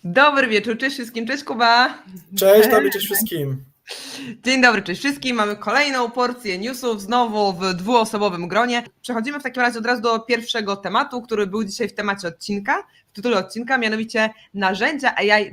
Dobry wieczór, cześć wszystkim, cześć Kuba. Cześć tobie, cześć wszystkim. Dzień dobry, cześć wszystkim. Mamy kolejną porcję newsów, znowu w dwuosobowym gronie. Przechodzimy w takim razie od razu do pierwszego tematu, który był dzisiaj w temacie odcinka, w tytule odcinka, mianowicie narzędzia AI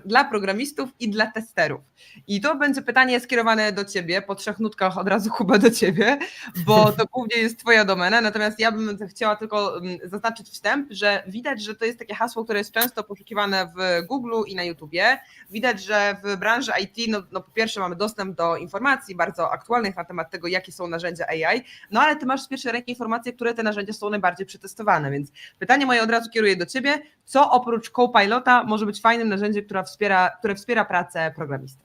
dla programistów i dla testerów. I to będzie pytanie skierowane do ciebie, po 3 nutkach od razu Kuba do ciebie, bo to głównie jest twoja domena, natomiast ja bym chciała tylko zaznaczyć wstęp, że widać, że to jest takie hasło, które jest często poszukiwane w Google i na YouTubie. Widać, że w branży IT, no po pierwsze mamy dostęp do informacji bardzo aktualnych na temat tego, jakie są narzędzia AI, no ale ty masz z pierwszej ręki informacje, które te narzędzia są najbardziej przetestowane, więc pytanie moje od razu kieruję do ciebie, co oprócz Copilota może być fajnym narzędziem, które wspiera pracę programisty?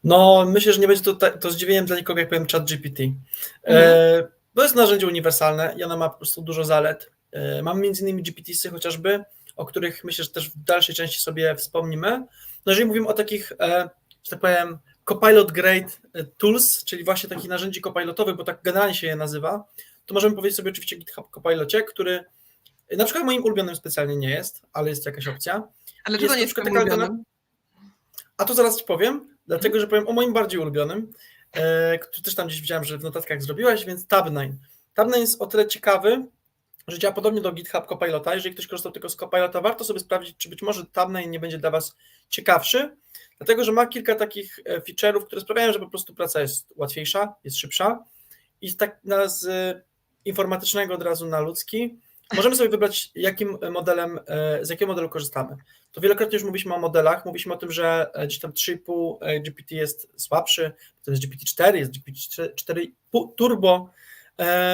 No, myślę, że nie będzie to zdziwieniem dla nikogo, jak powiem ChatGPT. To jest narzędzie uniwersalne i ono ma po prostu dużo zalet. Mam m.in. GPT-sy chociażby, o których myślę, że też w dalszej części sobie wspomnimy. No jeżeli mówimy o takich, że tak powiem, Copilot Grade Tools, czyli właśnie takich narzędzi copilotowych, bo tak generalnie się je nazywa, to możemy powiedzieć sobie oczywiście o GitHub Copilocie, który na przykład moim ulubionym specjalnie nie jest, ale jest jakaś opcja. A dlaczego nie jest taka ulubionym? A to zaraz Ci powiem, dlatego że powiem o moim bardziej ulubionym, który też tam gdzieś widziałem, że w notatkach zrobiłeś, więc Tabnine. Tabnine jest o tyle ciekawy, że działa podobnie do GitHub Copilota. Jeżeli ktoś korzystał tylko z Copilota, warto sobie sprawdzić, czy być może Tabnine nie będzie dla Was ciekawszy, dlatego że ma kilka takich feature'ów, które sprawiają, że po prostu praca jest łatwiejsza, jest szybsza i tak z informatycznego od razu na ludzki możemy sobie wybrać, z jakiego modelu korzystamy. To wielokrotnie już mówiliśmy o modelach, mówiliśmy o tym, że gdzieś tam 3,5 GPT jest słabszy, potem jest GPT-4, jest GPT-4 Turbo,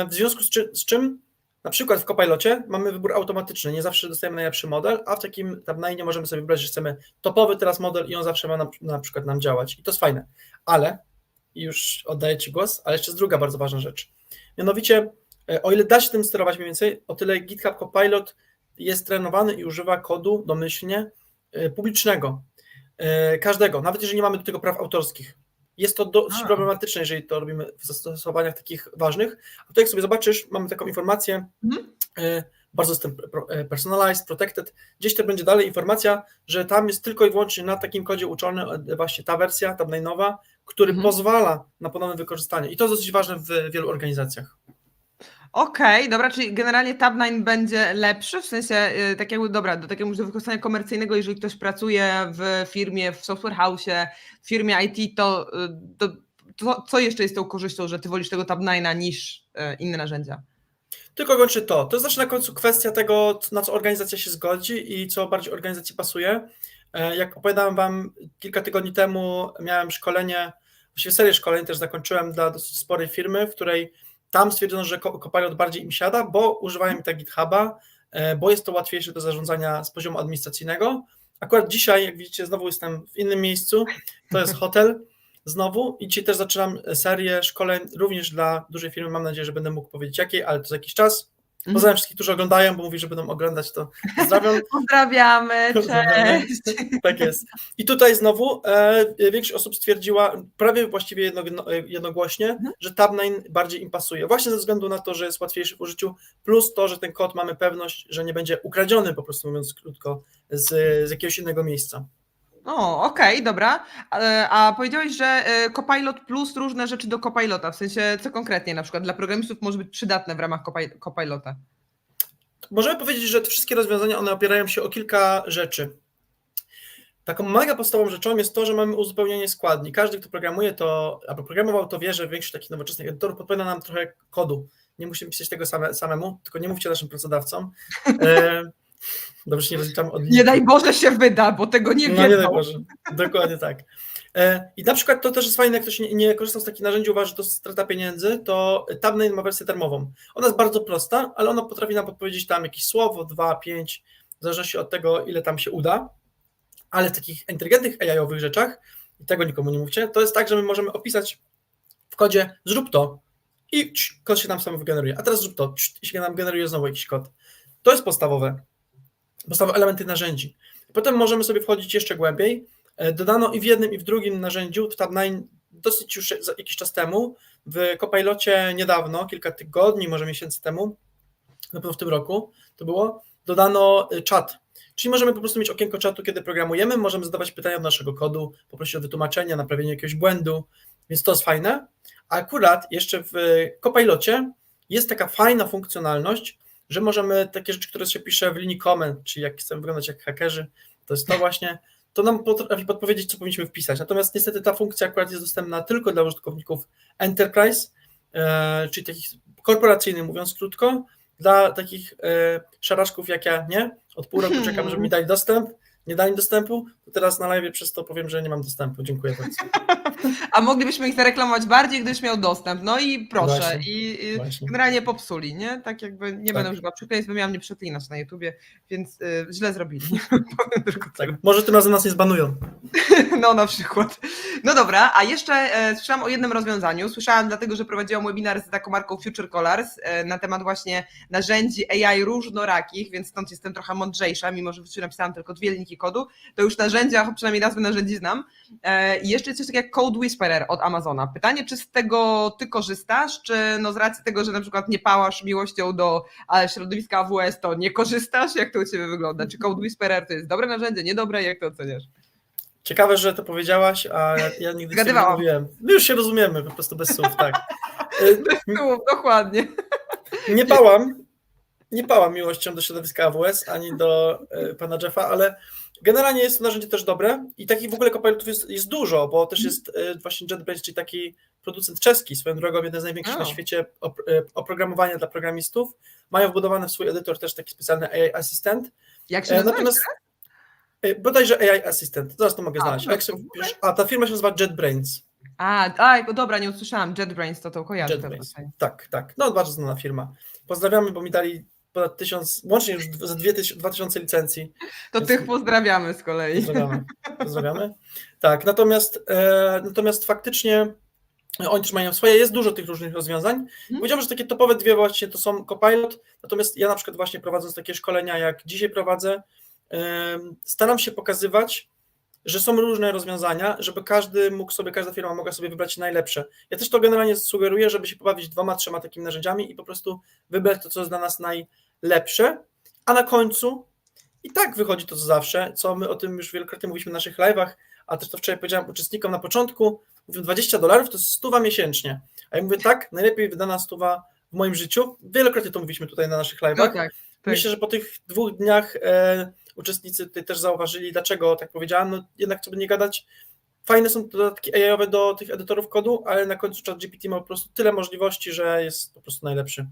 w związku z czym na przykład w Copilocie mamy wybór automatyczny, nie zawsze dostajemy najlepszy model, a w takim Tabninie możemy sobie wybrać, że chcemy topowy teraz model i on zawsze ma na przykład nam działać i to jest fajne, ale, i już oddaję Ci głos, ale jeszcze jest druga bardzo ważna rzecz, mianowicie o ile da się tym sterować mniej więcej, o tyle GitHub Copilot jest trenowany i używa kodu domyślnie publicznego, każdego, nawet jeżeli nie mamy do tego praw autorskich. Jest to dość problematyczne, jeżeli to robimy w zastosowaniach takich ważnych. A to jak sobie zobaczysz, mamy taką informację, bardzo jest personalized, protected, gdzieś to będzie dalej informacja, że tam jest tylko i wyłącznie na takim kodzie uczony właśnie ta wersja, ta najnowa, który pozwala na ponowne wykorzystanie. I to jest dosyć ważne w wielu organizacjach. Okej, dobra, czyli generalnie Tabnine będzie lepszy, w sensie tak jakby, dobra, do takiego do wykorzystania komercyjnego, jeżeli ktoś pracuje w firmie, w software house'ie, w firmie IT, to co jeszcze jest tą korzyścią, że ty wolisz tego Tabnine'a niż inne narzędzia? Tylko i wyłącznie to. To jest na końcu kwestia tego, na co organizacja się zgodzi i co bardziej organizacji pasuje. Jak opowiadałem Wam kilka tygodni temu, miałem szkolenie, właściwie serię szkoleń też zakończyłem dla dosyć sporej firmy, w której tam stwierdzono, że Copilot bardziej im siada, bo używają i tak GitHuba, bo jest to łatwiejsze do zarządzania z poziomu administracyjnego. Akurat dzisiaj, jak widzicie, znowu jestem w innym miejscu, to jest hotel znowu i dzisiaj też zaczynam serię szkoleń również dla dużej firmy, mam nadzieję, że będę mógł powiedzieć jakiej, ale to za jakiś czas. Pozdrawiam wszystkich, którzy oglądają, bo mówi, że będą oglądać, to pozdrawiam. Pozdrawiamy, cześć! Tak jest. I tutaj znowu większość osób stwierdziła, prawie właściwie jednogłośnie, że Tabnine bardziej im pasuje. Właśnie ze względu na to, że jest łatwiejszy w użyciu, plus to, że ten kod mamy pewność, że nie będzie ukradziony, po prostu mówiąc krótko, z jakiegoś innego miejsca. O, okej, dobra. A powiedziałeś, że Copilot plus różne rzeczy do Copilota, w sensie co konkretnie na przykład dla programistów może być przydatne w ramach Copilota? Możemy powiedzieć, że te wszystkie rozwiązania, one opierają się o kilka rzeczy. Taką mega podstawową rzeczą jest to, że mamy uzupełnienie składni. Każdy, kto programuje to, albo programował, to wie, że większość takich nowoczesnych edytorów podpowiada nam trochę kodu. Nie musimy pisać tego samemu, tylko nie mówcie naszym pracodawcom. Dobrze, się nie rozliczamy od Nie daj Boże się wyda, bo tego nie wiedzą. No nie daj Boże, dokładnie tak. I na przykład to też jest fajne, jak ktoś nie korzystał z takich narzędzi, uważa, że to strata pieniędzy, to Tabnine ma wersję darmową. Ona jest bardzo prosta, ale ona potrafi nam podpowiedzieć tam jakieś słowo, 2, 5, w zależności od tego, ile tam się uda. Ale w takich inteligentnych AI-owych rzeczach, i tego nikomu nie mówcie, to jest tak, że my możemy opisać w kodzie zrób to i kod się nam sam wygeneruje, a teraz zrób to i się nam generuje znowu jakiś kod. To jest podstawowe elementy narzędzi. Potem możemy sobie wchodzić jeszcze głębiej. Dodano i w jednym, i w drugim narzędziu, w Tabnine dosyć już jakiś czas temu, w Copilocie niedawno, kilka tygodni, może miesięcy temu, na pewno w tym roku to było, dodano czat. Czyli możemy po prostu mieć okienko czatu, kiedy programujemy, możemy zadawać pytania do naszego kodu, poprosić o wytłumaczenie, naprawienie jakiegoś błędu, więc to jest fajne. A akurat jeszcze w Copilocie jest taka fajna funkcjonalność, że możemy takie rzeczy, które się pisze w linii comment, czyli jak chcemy wyglądać jak hakerzy, to jest to właśnie, to nam potrafi podpowiedzieć, co powinniśmy wpisać. Natomiast niestety ta funkcja akurat jest dostępna tylko dla użytkowników Enterprise, czyli takich korporacyjnych, mówiąc krótko, dla takich szaraczków jak ja nie. Od pół roku czekam, żeby mi dali dostęp, nie dali dostępu, to teraz na live przez to powiem, że nie mam dostępu. Dziękuję bardzo. A moglibyśmy ich zareklamować bardziej, gdybyś miał dostęp. No i proszę. Właśnie, właśnie. Generalnie popsuli, nie? Tak jakby nie Tak. będę używała przekleństw, bo miałam nie przeklinać na YouTubie, więc źle zrobili. Powiem tylko Tak. Może tym razem nas nie zbanują. No na przykład. No dobra, a jeszcze słyszałam o jednym rozwiązaniu. Słyszałam dlatego, że prowadziłam webinar z taką marką Future Colors na temat właśnie narzędzi AI różnorakich, więc stąd jestem trochę mądrzejsza, mimo że napisałam tylko 2 linijki kodu, to już narzędzia, przynajmniej nazwy narzędzi znam. I jeszcze jest coś takiego jak Code Whisperer od Amazona. Pytanie, czy z tego ty korzystasz, czy no z racji tego, że na przykład nie pałasz miłością do środowiska AWS, to nie korzystasz? Jak to u ciebie wygląda? Czy Code Whisperer to jest dobre narzędzie, niedobre? Jak to oceniasz? Ciekawe, że to powiedziałaś, a ja nigdy sobie nie mówiłem. My już się rozumiemy, po prostu bez słów, tak. Bez słów, dokładnie. Nie pałam miłością do środowiska AWS, ani do pana Jeffa, ale generalnie jest to narzędzie też dobre i takich w ogóle copilotów jest dużo, bo też jest właśnie JetBrains, czyli taki producent czeski, swoją drogą jeden z największych na świecie oprogramowania dla programistów. Mają wbudowany w swój edytor też taki specjalny AI Assistant. Jak się nazywa? Natomiast bodajże AI Assistant, zaraz to mogę znaleźć. A ta firma się nazywa JetBrains. Dobra, nie usłyszałam. JetBrains to kojarzę. JetBrains. Tak. No bardzo znana firma. Pozdrawiamy, bo mi dali ponad 1000, łącznie już za 2000 licencji. To tych pozdrawiamy z kolei. Pozdrawiamy. Tak, natomiast faktycznie oni też mają swoje, jest dużo tych różnych rozwiązań. Powiedziałbym, że takie topowe 2 właśnie to są Copilot, natomiast ja na przykład właśnie prowadząc takie szkolenia, jak dzisiaj prowadzę, staram się pokazywać, że są różne rozwiązania, żeby każda firma mogła sobie wybrać najlepsze. Ja też to generalnie sugeruję, żeby się pobawić 2-3 takimi narzędziami i po prostu wybrać to, co jest dla nas najlepsze, a na końcu i tak wychodzi to, co zawsze, co my o tym już wielokrotnie mówiliśmy na naszych live'ach, a też to wczoraj powiedziałem uczestnikom na początku, mówię $20 to jest 100 miesięcznie, a ja mówię tak, najlepiej wydana 100 w moim życiu, wielokrotnie to mówiliśmy tutaj na naszych live'ach. No tak. Myślę, że po tych 2 dniach uczestnicy tutaj też zauważyli, dlaczego tak powiedziałem, no jednak co by nie gadać, fajne są dodatki AI-owe do tych edytorów kodu, ale na końcu ChatGPT ma po prostu tyle możliwości, że jest po prostu najlepszy.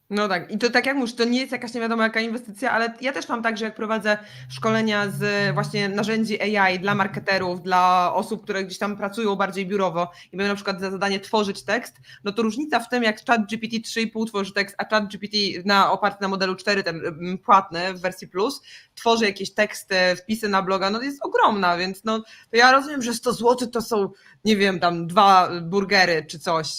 No tak, i to tak jak mówisz, to nie jest jakaś nie wiadomo jaka inwestycja, ale ja też mam tak, że jak prowadzę szkolenia z właśnie narzędzi AI dla marketerów, dla osób, które gdzieś tam pracują bardziej biurowo i mają na przykład za zadanie tworzyć tekst, no to różnica w tym, jak ChatGPT 3,5 tworzy tekst, a ChatGPT oparty na modelu 4, ten płatny w wersji plus, tworzy jakieś teksty, wpisy na bloga, no jest ogromna, więc no to ja rozumiem, że 100 zł to są, nie wiem, tam 2 burgery czy coś.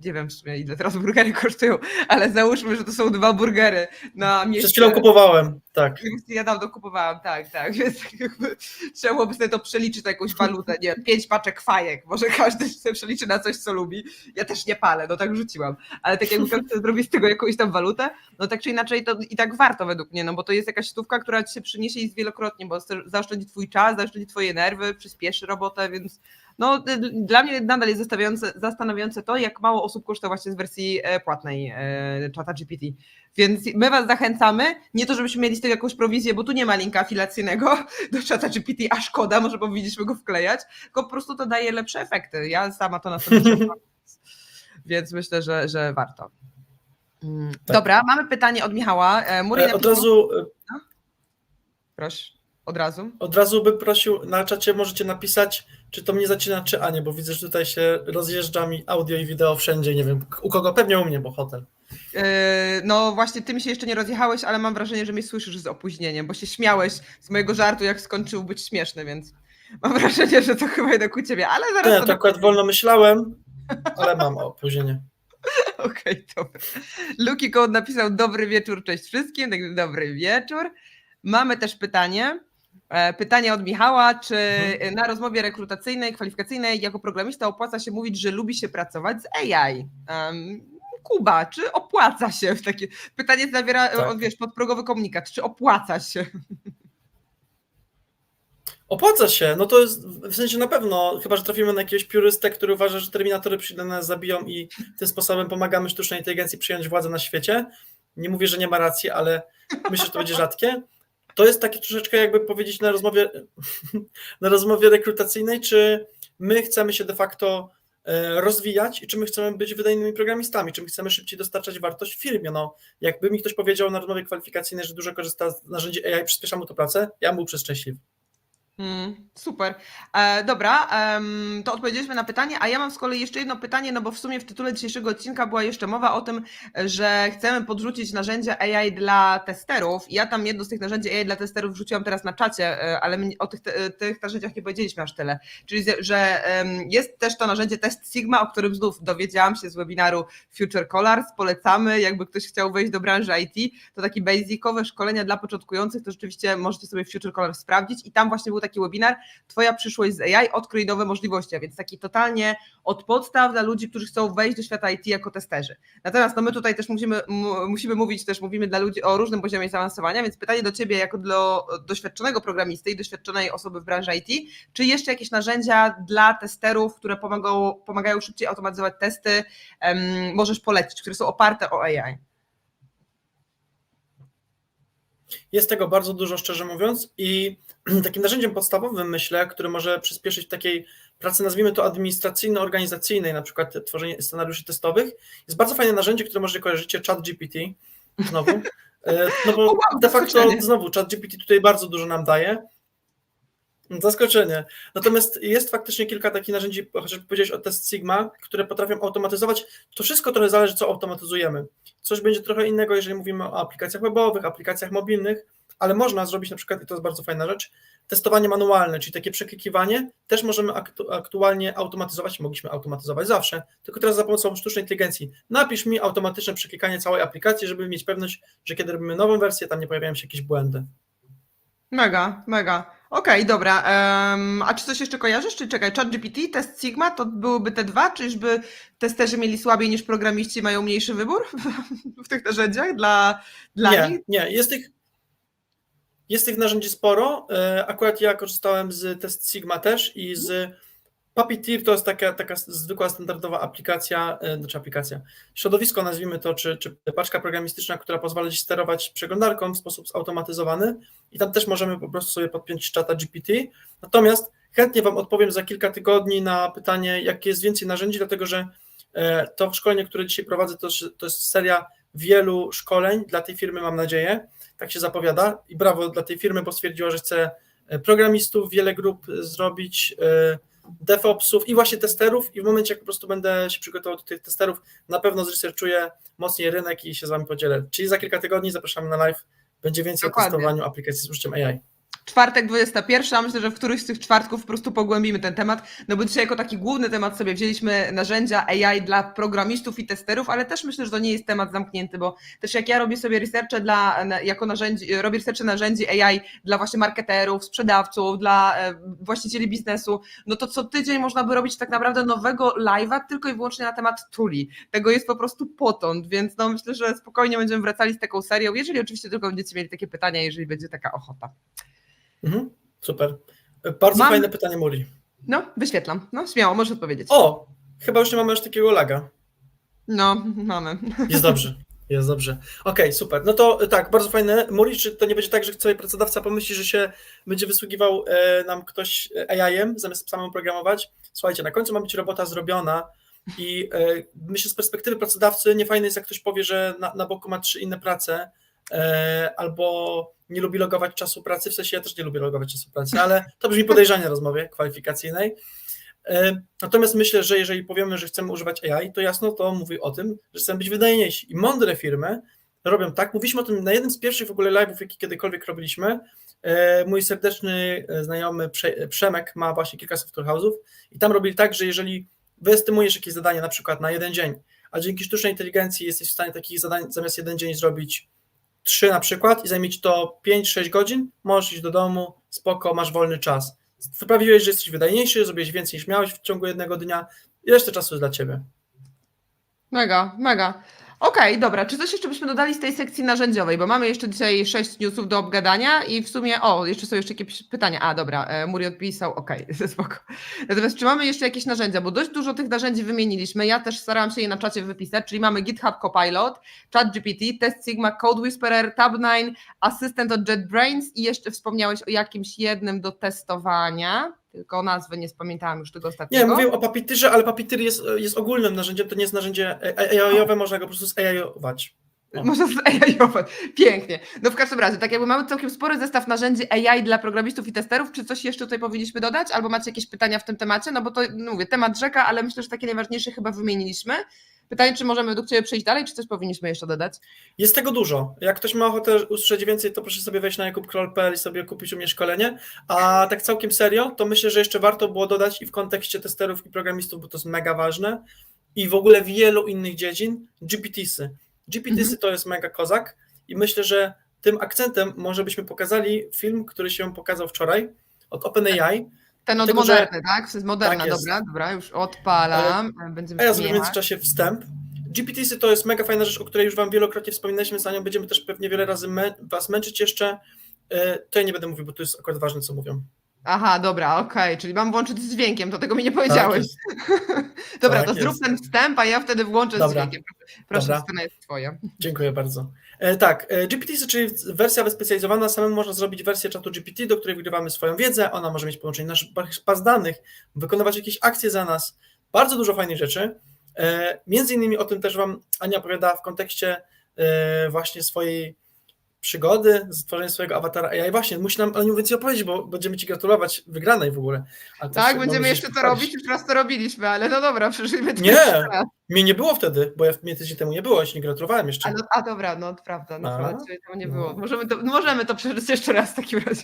Nie wiem w sumie ile teraz burgery kosztują, ale załóżmy, że to są 2 burgery na mieście. Przed chwilą kupowałem, tak. Ja dawno kupowałam, tak, więc jakby trzeba byłoby sobie to przeliczyć na jakąś walutę, nie 5 paczek fajek, może każdy sobie przeliczy na coś, co lubi. Ja też nie palę, no tak rzuciłam, ale tak jakby każdy zrobi z tego jakąś tam walutę, no tak czy inaczej to i tak warto według mnie, no bo to jest jakaś stówka, która ci się przyniesie i zwielokrotnie, bo zaoszczędzi twój czas, zaoszczędzi twoje nerwy, przyspieszy robotę, więc no, dla mnie nadal jest zastanawiające to, jak mało osób korzysta właśnie z wersji płatnej ChatGPT. Więc my was zachęcamy, nie to żebyśmy mieli z tego jakąś prowizję, bo tu nie ma linka afiliacyjnego do ChatGPT, a szkoda, może powinniśmy go wklejać, tylko po prostu to daje lepsze efekty. Ja sama to na sobie przekonam, więc myślę, że warto. Tak. Dobra, mamy pytanie od Michała. Od razu... Proszę. Od razu? Od razu bym prosił, na czacie możecie napisać, czy to mnie zacina, czy Anię, bo widzę, że tutaj się rozjeżdża mi audio i wideo wszędzie, nie wiem, u kogo, pewnie u mnie, bo hotel. No właśnie, ty mi się jeszcze nie rozjechałeś, ale mam wrażenie, że mnie słyszysz z opóźnieniem, bo się śmiałeś z mojego żartu, jak skończył być śmieszny, więc mam wrażenie, że to chyba jednak u ciebie, ale zaraz... Nie, to akurat wolno myślałem, ale mam opóźnienie. Okej, dobra. Luki Code napisał dobry wieczór, cześć wszystkim, tak dobry wieczór. Mamy też pytanie od Michała, czy na rozmowie rekrutacyjnej, kwalifikacyjnej jako programista opłaca się mówić, że lubi się pracować z AI? Kuba, czy opłaca się? Takie pytanie zawiera, wiesz, podprogowy komunikat, czy opłaca się? Opłaca się, no to jest w sensie na pewno, chyba że trafimy na jakiegoś piurystę, który uważa, że terminatory przyjdą nas zabiją i tym sposobem pomagamy sztucznej inteligencji przyjąć władzę na świecie. Nie mówię, że nie ma racji, ale myślę, że to będzie rzadkie. To jest takie troszeczkę jakby powiedzieć na rozmowie rekrutacyjnej, czy my chcemy się de facto rozwijać i czy my chcemy być wydajnymi programistami, czy my chcemy szybciej dostarczać wartość w firmie. No, jakby mi ktoś powiedział na rozmowie kwalifikacyjnej, że dużo korzysta z narzędzi AI, przyspiesza mu to pracę, ja bym był przeszczęśliwy. Super. Dobra, to odpowiedzieliśmy na pytanie, a ja mam z kolei jeszcze jedno pytanie, no bo w sumie w tytule dzisiejszego odcinka była jeszcze mowa o tym, że chcemy podrzucić narzędzia AI dla testerów. I ja tam jedno z tych narzędzi AI dla testerów wrzuciłam teraz na czacie, ale o tych narzędziach nie powiedzieliśmy aż tyle. Czyli, że jest też to narzędzie Test Sigma, o którym znów dowiedziałam się z webinaru Future Colors. Polecamy, jakby ktoś chciał wejść do branży IT, to takie basicowe szkolenia dla początkujących, to rzeczywiście możecie sobie Future Colors sprawdzić i tam właśnie był taki webinar, Twoja przyszłość z AI, odkryj nowe możliwości, a więc taki totalnie od podstaw dla ludzi, którzy chcą wejść do świata IT jako testerzy. Natomiast no my tutaj też musimy mówić, też mówimy dla ludzi o różnym poziomie zaawansowania, więc pytanie do Ciebie jako do doświadczonego programisty i doświadczonej osoby w branży IT, czy jeszcze jakieś narzędzia dla testerów, które pomagają szybciej automatyzować testy, możesz polecić, które są oparte o AI? Jest tego bardzo dużo, szczerze mówiąc, i takim narzędziem podstawowym, myślę, które może przyspieszyć w takiej pracy, nazwijmy to administracyjno-organizacyjnej, na przykład tworzenie scenariuszy testowych, jest bardzo fajne narzędzie, które może kojarzycie, ChatGPT, znowu, no bo de facto znowu ChatGPT tutaj bardzo dużo nam daje. Zaskoczenie. Natomiast jest faktycznie kilka takich narzędzi, chociażby powiedziałeś o Test Sigma, które potrafią automatyzować. To wszystko trochę zależy, co automatyzujemy. Coś będzie trochę innego, jeżeli mówimy o aplikacjach webowych, aplikacjach mobilnych, ale można zrobić na przykład, i to jest bardzo fajna rzecz, testowanie manualne, czyli takie przeklikiwanie, też możemy aktualnie automatyzować, mogliśmy automatyzować zawsze, tylko teraz za pomocą sztucznej inteligencji. Napisz mi automatyczne przeklikanie całej aplikacji, żeby mieć pewność, że kiedy robimy nową wersję, tam nie pojawiają się jakieś błędy. Mega, mega. Okej, dobra. A czy coś jeszcze kojarzysz? Czy czekaj, ChatGPT, Test Sigma, to byłyby te dwa? Czyżby testerzy mieli słabiej niż programiści, mają mniejszy wybór w tych narzędziach dla nich? Nie. Jest tych narzędzi sporo. Akurat ja korzystałem z Test Sigma też i z Puppeteer, to jest taka zwykła, standardowa aplikacja, środowisko nazwijmy to, czy paczka programistyczna, która pozwala Ci sterować przeglądarką w sposób zautomatyzowany i tam też możemy po prostu sobie podpiąć czata GPT. Natomiast chętnie Wam odpowiem za kilka tygodni na pytanie, jakie jest więcej narzędzi, dlatego że to szkolenie, które dzisiaj prowadzę, to jest seria wielu szkoleń dla tej firmy, mam nadzieję, tak się zapowiada i brawo dla tej firmy, bo stwierdziła, że chce programistów, wiele grup zrobić, DevOpsów i właśnie testerów i w momencie, jak po prostu będę się przygotował do tych testerów, na pewno zresearchuję mocniej rynek i się z Wami podzielę. Czyli za kilka tygodni zapraszamy na live, będzie więcej Dokładnie. o testowaniu aplikacji z użyciem AI. Czwartek 21, myślę, że w któryś z tych czwartków po prostu pogłębimy ten temat, no bo dzisiaj jako taki główny temat sobie wzięliśmy narzędzia AI dla programistów i testerów, ale też myślę, że to nie jest temat zamknięty, bo też jak ja robię sobie researche robię researche narzędzi AI dla właśnie marketerów, sprzedawców, dla właścicieli biznesu, no to co tydzień można by robić tak naprawdę nowego live'a tylko i wyłącznie na temat tuli. Tego jest po prostu potąd, więc no myślę, że spokojnie będziemy wracali z taką serią, jeżeli oczywiście tylko będziecie mieli takie pytania, jeżeli będzie taka ochota. Super. Bardzo fajne pytanie, Muri. No, wyświetlam. No, śmiało, możesz odpowiedzieć. O, chyba już nie mamy aż takiego laga. No, mamy. Jest dobrze. Okej, super. No to tak, bardzo fajne. Muri, czy to nie będzie tak, że sobie pracodawca pomyśli, że się będzie wysługiwał nam ktoś AI-em, zamiast samemu programować? Słuchajcie, na końcu ma być robota zrobiona i myślę, z perspektywy pracodawcy niefajne jest, jak ktoś powie, że na boku ma 3 inne prace, albo nie lubi logować czasu pracy, w sensie ja też nie lubię logować czasu pracy, ale to brzmi podejrzanie w rozmowie kwalifikacyjnej. Natomiast myślę, że jeżeli powiemy, że chcemy używać AI, to jasno to mówi o tym, że chcemy być wydajniejsi i mądre firmy robią tak. Mówiliśmy o tym na jednym z pierwszych w ogóle live'ów, jaki kiedykolwiek robiliśmy. Mój serdeczny znajomy Przemek ma właśnie kilka software house'ów i tam robili tak, że jeżeli wyestymujesz jakieś zadanie na przykład na jeden dzień, a dzięki sztucznej inteligencji jesteś w stanie takich zadań zamiast jeden dzień zrobić 3 na przykład i zajmie Ci to 5-6 godzin, możesz iść do domu, spoko, masz wolny czas. Sprawiłeś, że jesteś wydajniejszy, zrobiłeś więcej niż miałeś w ciągu jednego dnia i resztę czasu jest dla Ciebie. Mega, mega. Okej, dobra. Czy coś jeszcze byśmy dodali z tej sekcji narzędziowej? Bo mamy jeszcze dzisiaj 6 newsów do obgadania i w sumie, jeszcze są jeszcze jakieś pytania. Dobra, Muri odpisał, spoko. Natomiast czy mamy jeszcze jakieś narzędzia? Bo dość dużo tych narzędzi wymieniliśmy. Ja też starałam się je na czacie wypisać, czyli mamy GitHub Copilot, ChatGPT, Test Sigma, Code Whisperer, Tab9, Assistant od JetBrains i jeszcze wspomniałeś o jakimś jednym do testowania. Tylko nazwy nie spamiętałam już tego ostatniego. Nie, mówię o Puppeteerze, ale Puppeteer jest ogólnym narzędziem, to nie jest narzędzie AI-owe, można go po prostu z-AI-ować. Można z-AI-ować. Pięknie. No w każdym razie, tak jakby mamy całkiem spory zestaw narzędzi AI dla programistów i testerów. Czy coś jeszcze tutaj powinniśmy dodać? Albo macie jakieś pytania w tym temacie? No bo to, mówię, temat rzeka, ale myślę, że takie najważniejsze chyba wymieniliśmy. Pytanie, czy możemy według Ciebie przejść dalej, czy coś powinniśmy jeszcze dodać? Jest tego dużo. Jak ktoś ma ochotę usłyszeć więcej, to proszę sobie wejść na jakubkroll.pl i sobie kupić u mnie szkolenie. A tak całkiem serio, to myślę, że jeszcze warto było dodać i w kontekście testerów i programistów, bo to jest mega ważne, i w ogóle wielu innych dziedzin, GPT-sy. GPT-sy to jest mega kozak i myślę, że tym akcentem może byśmy pokazali film, który się pokazał wczoraj od OpenAI. Ten od Moderny, tak? W sensie Moderna, tak dobra, już odpalam. Będziemy ja zrobię w międzyczasie wstęp. GPT-sy to jest mega fajna rzecz, o której już Wam wielokrotnie wspominaliśmy, z Anią będziemy też pewnie wiele razy Was męczyć jeszcze. To ja nie będę mówił, bo to jest akurat ważne, co mówią. Aha, dobra, okej, czyli mam włączyć z dźwiękiem, to tego mi nie powiedziałeś. Dobra, to zrób ten wstęp, a ja wtedy włączę z dźwiękiem. Proszę, scena jest Twoja. Dziękuję bardzo. GPT-sy, czyli wersja wyspecjalizowana, samemu można zrobić wersję czatu GPT, do której wgrywamy swoją wiedzę, ona może mieć połączenie naszych baz danych, wykonywać jakieś akcje za nas, bardzo dużo fajnych rzeczy. Między innymi o tym też Wam Ania opowiada w kontekście właśnie swojej przygody, stworzenia swojego awatara AI. Właśnie, musi nam Aniu więcej opowiedzieć, bo będziemy Ci gratulować wygranej w ogóle. Tak, będziemy jeszcze to robić, już raz to robiliśmy, ale no dobra, przeżyjmy to. Nie, mnie nie było wtedy, bo mnie tydzień temu nie było, ja się nie gratulowałem jeszcze. Dobra, no prawda, to nie było. Możemy to przeżyć jeszcze raz w takim razie.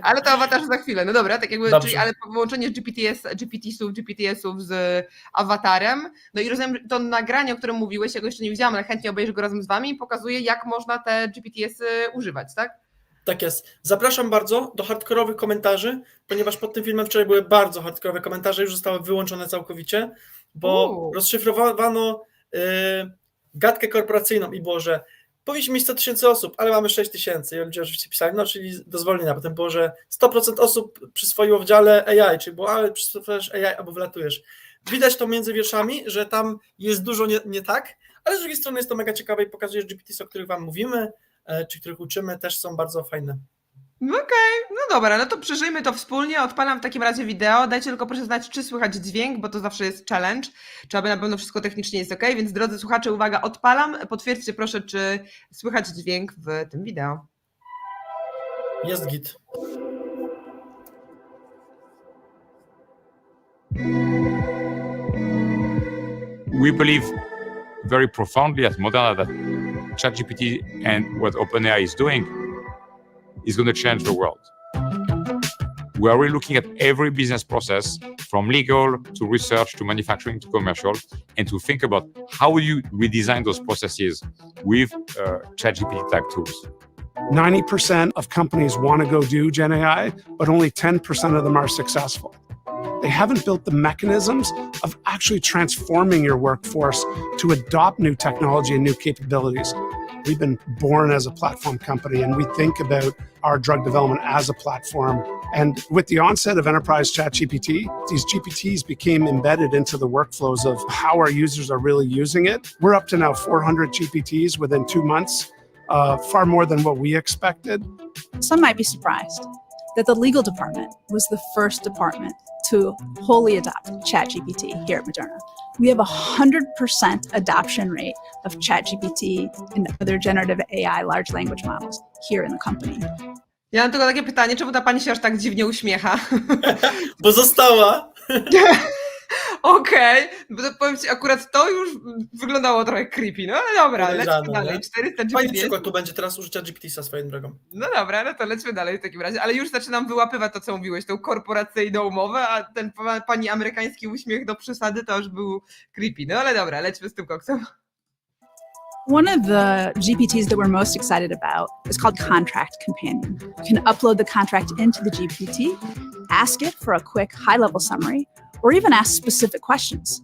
Ale to awatarze za chwilę. No dobra, tak jakby, czyli ale połączenie GPT-sów z awatarem. No i rozumiem, to nagranie, o którym mówiłeś, ja go jeszcze nie widziałam, ale chętnie obejrzę go razem z Wami, pokazuje, jak można te GPT-sy używać, tak? Tak jest. Zapraszam bardzo do hardkorowych komentarzy, ponieważ pod tym filmem wczoraj były bardzo hardkorowe komentarze, już zostały wyłączone całkowicie, bo rozszyfrowano gadkę korporacyjną i było, że powinniśmy mieć 100 000 osób, ale mamy 6 000 i ludzie oczywiście pisali, czyli do zwolnienia. Potem było, że 100% osób przyswoiło w dziale AI, czyli było, ale przyswoisz AI albo wylatujesz. Widać to między wierszami, że tam jest dużo nie tak, ale z drugiej strony jest to mega ciekawe i pokazuje, że GPT, o których Wam mówimy, czy których uczymy, też są bardzo fajne. Okej, no dobra, no to przeżyjmy to wspólnie. Odpalam w takim razie wideo. Dajcie tylko proszę znać, czy słychać dźwięk, bo to zawsze jest challenge. Czy aby na pewno wszystko technicznie jest ok, więc drodzy słuchacze, uwaga, odpalam. Potwierdźcie proszę, czy słychać dźwięk w tym wideo. Jest git. We believe very profoundly at Moderna that ChatGPT and what OpenAI is doing is going to change the world. We are really looking at every business process, from legal to research to manufacturing to commercial, and to think about how will you redesign those processes with ChatGPT type tools. 90% of companies want to go do Gen AI, but only 10% of them are successful. They haven't built the mechanisms of actually transforming your workforce to adopt new technology and new capabilities. We've been born as a platform company, and we think about our drug development as a platform. And with the onset of enterprise ChatGPT, these GPTs became embedded into the workflows of how our users are really using it. We're up to now 400 GPTs within 2 months, far more than what we expected. Some might be surprised that the legal department was the first department to wholly adopt ChatGPT here at Moderna. We have 100% adoption rate of ChatGPT and other generative AI large language models here in the company. Ja mam tylko takie pytanie, czemu ta pani się aż tak dziwnie uśmiecha? Bo została. Okej, bo to powiem Ci, akurat to już wyglądało trochę creepy, no ale dobra, lećmy dalej. 400 GPT. Fajny przykład tu będzie teraz użycia GPT-sa swoją drogą. No dobra, no to lećmy dalej w takim razie, ale już zaczynam wyłapywać to, co mówiłeś, tą korporacyjną umowę, a ten pani amerykański uśmiech do przesady to już był creepy. No ale dobra, lećmy z tym koksem. One of the GPTs that we're most excited about is called Contract Companion. You can upload the contract into the GPT, ask it for a quick high-level summary, or even ask specific questions.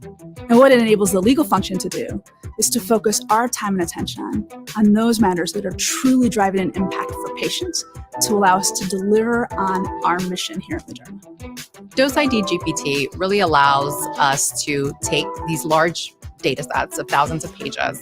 And what it enables the legal function to do is to focus our time and attention on those matters that are truly driving an impact for patients to allow us to deliver on our mission here at Moderna. DoseID GPT really allows us to take these large data sets of thousands of pages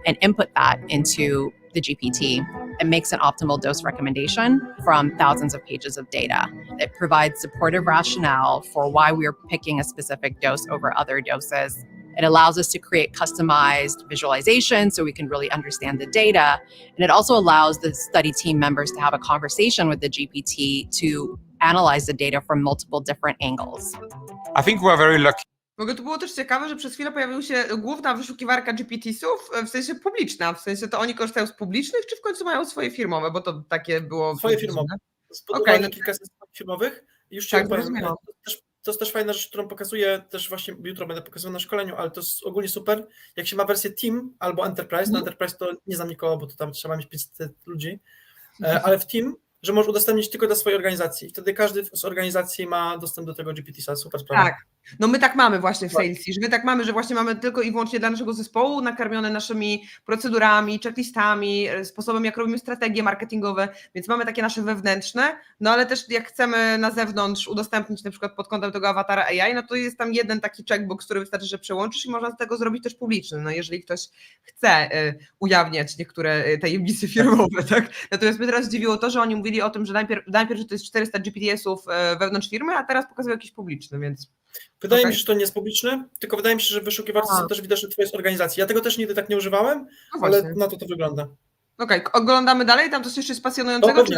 and input that into the GPT. It makes an optimal dose recommendation from thousands of pages of data. It provides supportive rationale for why we're picking a specific dose over other doses. It allows us to create customized visualizations so we can really understand the data. And it also allows the study team members to have a conversation with the GPT to analyze the data from multiple different angles. I think we're very lucky. W ogóle to było też ciekawe, że przez chwilę pojawiła się główna wyszukiwarka GPT-sów, w sensie publiczna, w sensie to oni korzystają z publicznych, czy w końcu mają swoje firmowe, bo to takie było... Swoje firmowe. Spodobali kilka swoich firmowych i już Tak, Ci powiem, zrozumiałam. to jest też fajna rzecz, którą pokazuję też właśnie jutro będę pokazywał na szkoleniu, ale to jest ogólnie super, jak się ma wersję Team albo Enterprise, no Enterprise to nie znam nikogo, bo to tam trzeba mieć 500 ludzi, ale w Team, że możesz udostępnić tylko dla swojej organizacji i wtedy każdy z organizacji ma dostęp do tego GPT-sa, super sprawa. Tak, no my tak mamy właśnie w Salesy, że my tak mamy, że właśnie mamy tylko i wyłącznie dla naszego zespołu nakarmione naszymi procedurami, checklistami, sposobem jak robimy strategie marketingowe, więc mamy takie nasze wewnętrzne, no ale też jak chcemy na zewnątrz udostępnić na przykład pod kątem tego awatara AI, no to jest tam jeden taki checkbox, który wystarczy, że przełączysz i można z tego zrobić też publiczny, no jeżeli ktoś chce ujawniać niektóre tajemnice firmowe, tak? Natomiast mnie teraz zdziwiło to, że oni mówili o tym, że najpierw że to jest 400 GPS-ów wewnątrz firmy, a teraz pokazują jakiś publiczny, więc... Wydaje mi się, że to nie jest publiczny, tylko wydaje mi się, że wyszukiwarcy są też widoczne twoje z organizacji. Ja tego też nigdy tak nie używałem, No ale właśnie. na to wygląda. Okej, oglądamy dalej, tam coś jeszcze jest No pasjonującego? pewnie.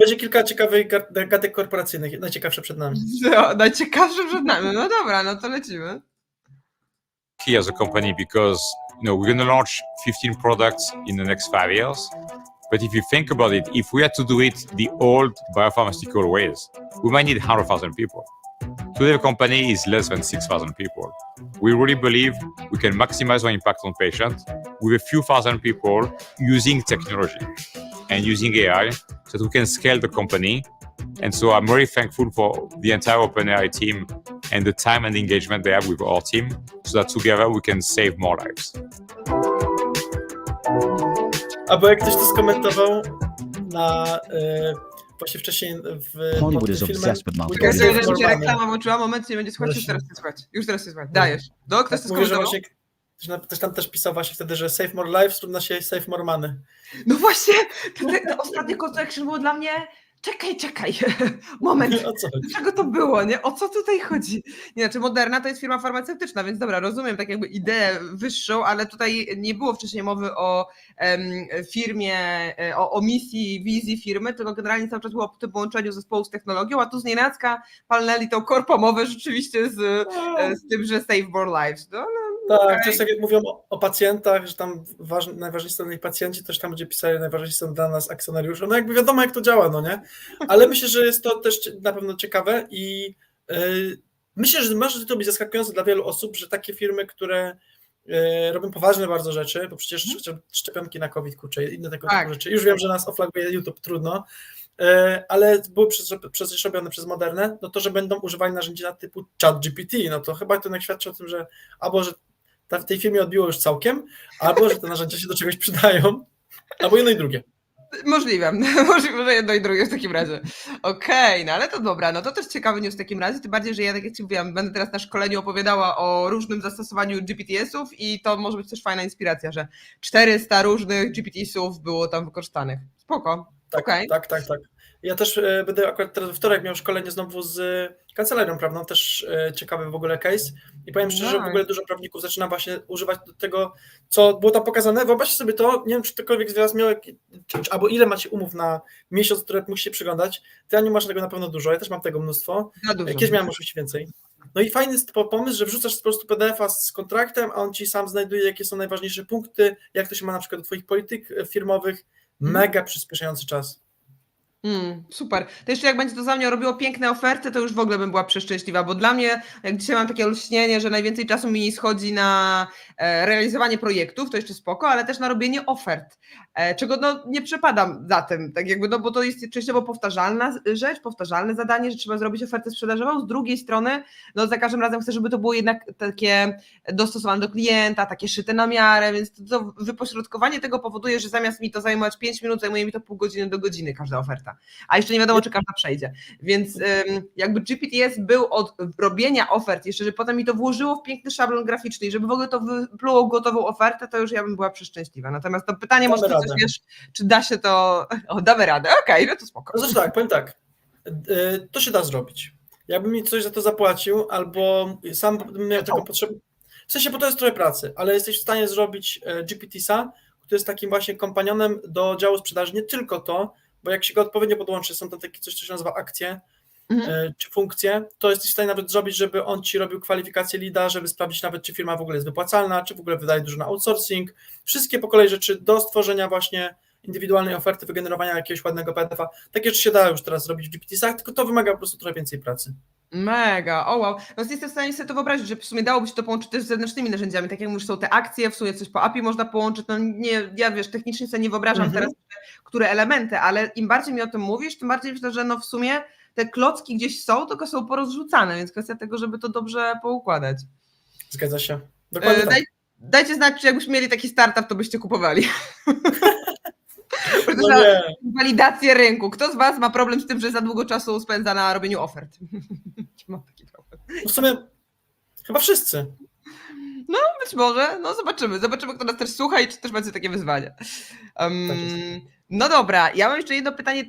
Będzie kilka ciekawych gatek korporacyjnych, najciekawsze przed nami. No, najciekawsze przed nami, no dobra, no to lecimy. Key as a company because we're going to launch 15 products in the next 5 years. But if you think about it, if we had to do it the old biopharmaceutical ways, we might need 100,000 people. Today, the company is less than 6,000 people. We really believe we can maximize our impact on patients with a few thousand people using technology and using AI so that we can scale the company. And so I'm very thankful for the entire OpenAI team and the time and engagement they have with our team so that together we can save more lives. Albo jak ktoś to skomentował na właśnie wcześniej Hollywood pod is tym filmem. obsessed with multiple Ja sobie, że mi się Normalny. reklama włączyła, moment, nie będzie słuchać, już teraz się słuchać. Już teraz się słuchać, dajesz. Do, ktoś to Mówię, że skomentował? właśnie ktoś tam też pisał właśnie wtedy, że save more lives trudno się save more money. No właśnie, to ostatnie call to action było dla mnie, czekaj, moment. O co chodzi? Czego to było, nie? O co tutaj chodzi? Nie, znaczy Moderna to jest firma farmaceutyczna, więc dobra, rozumiem tak jakby ideę wyższą, ale tutaj nie było wcześniej mowy o firmie, o misji, wizji firmy, tylko generalnie cały czas było o tym połączeniu zespołu z technologią, a tu z nienacka palnęli tą korpomowę rzeczywiście z tym, że save more lives. No, Tak, to jest tak jak mówią o pacjentach, że tam najważniejsi są pacjenci, też tam będzie pisali, najważniejsi są dla nas akcjonariusze. No jakby wiadomo jak to działa, no nie? Ale myślę, że jest to też na pewno ciekawe i myślę, że może to być zaskakujące dla wielu osób, że takie firmy, które robią poważne bardzo rzeczy, bo przecież szczepionki na COVID, kurczę, inne tego typu rzeczy. Już wiem, że nas oflaguje YouTube, trudno, ale były przecież robione przez Modernę, no to, że będą używali narzędzi na typu ChatGPT, no to chyba to świadczy o tym, że albo, że w tej firmie odbiło już całkiem, albo, że te narzędzia się do czegoś przydają, albo jedno i drugie. Możliwe, że jedno i drugie w takim razie. Okej, no ale to dobra, no to też ciekawy news w takim razie, tym bardziej, że ja tak jak Ci mówiłam, będę teraz na szkoleniu opowiadała o różnym zastosowaniu GPT-sów i to może być też fajna inspiracja, że 400 różnych GPT-sów było tam wykorzystanych. Spoko, okej. Tak. Ja też będę akurat teraz we wtorek miał szkolenie znowu z kancelarią prawną, też ciekawy w ogóle case i powiem szczerze, że w ogóle dużo prawników zaczyna właśnie używać do tego, co było tam pokazane. Wyobraźcie sobie to, nie wiem, czy ktokolwiek z Was miał, albo ile macie umów na miesiąc, które musicie przyglądać. Ty, Aniu, masz tego na pewno dużo, ja też mam tego mnóstwo. Kiedyś miałem oczywiście więcej. No i fajny jest pomysł, że wrzucasz po prostu PDF-a z kontraktem, a on Ci sam znajduje, jakie są najważniejsze punkty, jak to się ma na przykład do Twoich polityk firmowych. Mega przyspieszający czas. Super. To jeszcze jak będzie to za mnie robiło piękne oferty, to już w ogóle bym była przeszczęśliwa, bo dla mnie, jak dzisiaj mam takie olśnienie, że najwięcej czasu mi schodzi na realizowanie projektów, to jeszcze spoko, ale też na robienie ofert, czego no nie przepadam za tym, tak jakby, no bo to jest częściowo powtarzalna rzecz, powtarzalne zadanie, że trzeba zrobić ofertę sprzedażową, z drugiej strony, no za każdym razem chcę, żeby to było jednak takie dostosowane do klienta, takie szyte na miarę, więc to wypośrodkowanie tego powoduje, że zamiast mi to zajmować 5 minut, zajmuje mi to pół godziny do godziny każda oferta. A jeszcze nie wiadomo, czy każda przejdzie. Więc jakby GPTS był od robienia ofert, jeszcze, że potem mi to włożyło w piękny szablon graficzny i żeby w ogóle to wypluło gotową ofertę, to już ja bym była przeszczęśliwa. Natomiast to pytanie, może ty coś wiesz, czy da się to... O, damy radę, okej, no to spoko. No zresztą tak, powiem tak, to się da zrobić. Jakbym mi coś za to zapłacił, albo sam bym miał tego potrzebę, w sensie, bo to jest trochę pracy, ale jesteś w stanie zrobić GPT-sa, który jest takim właśnie kompanionem do działu sprzedaży, nie tylko to, bo jak się go odpowiednio podłączy, są tam takie coś, co się nazywa akcje, czy funkcje, to jesteś w stanie nawet zrobić, żeby on ci robił kwalifikację leada, żeby sprawdzić nawet, czy firma w ogóle jest wypłacalna, czy w ogóle wydaje dużo na outsourcing, wszystkie po kolei rzeczy do stworzenia właśnie indywidualnej oferty, wygenerowania jakiegoś ładnego PDF-a. Takie rzeczy się da już teraz zrobić w GPT-sach, tylko to wymaga po prostu trochę więcej pracy. Mega, o wow. No jestem w stanie sobie to wyobrazić, że w sumie dałoby się to połączyć też z zewnętrznymi narzędziami, tak jak już są te akcje, w sumie coś po API można połączyć, no nie, ja wiesz, technicznie sobie nie wyobrażam teraz, które elementy, ale im bardziej mi o tym mówisz, tym bardziej myślę, że no w sumie te klocki gdzieś są, tylko są porozrzucane, więc kwestia tego, żeby to dobrze poukładać. Zgadza się. Dokładnie tak. Dajcie znać, czy jakbyśmy mieli taki startup, to byście kupowali. No nie. Walidację rynku. Kto z was ma problem z tym, że za długo czasu spędza na robieniu ofert? Mam taki problem. W sumie chyba wszyscy. No być może, no zobaczymy, kto nas też słucha i czy też macie takie wyzwania. No dobra, ja mam jeszcze jedno pytanie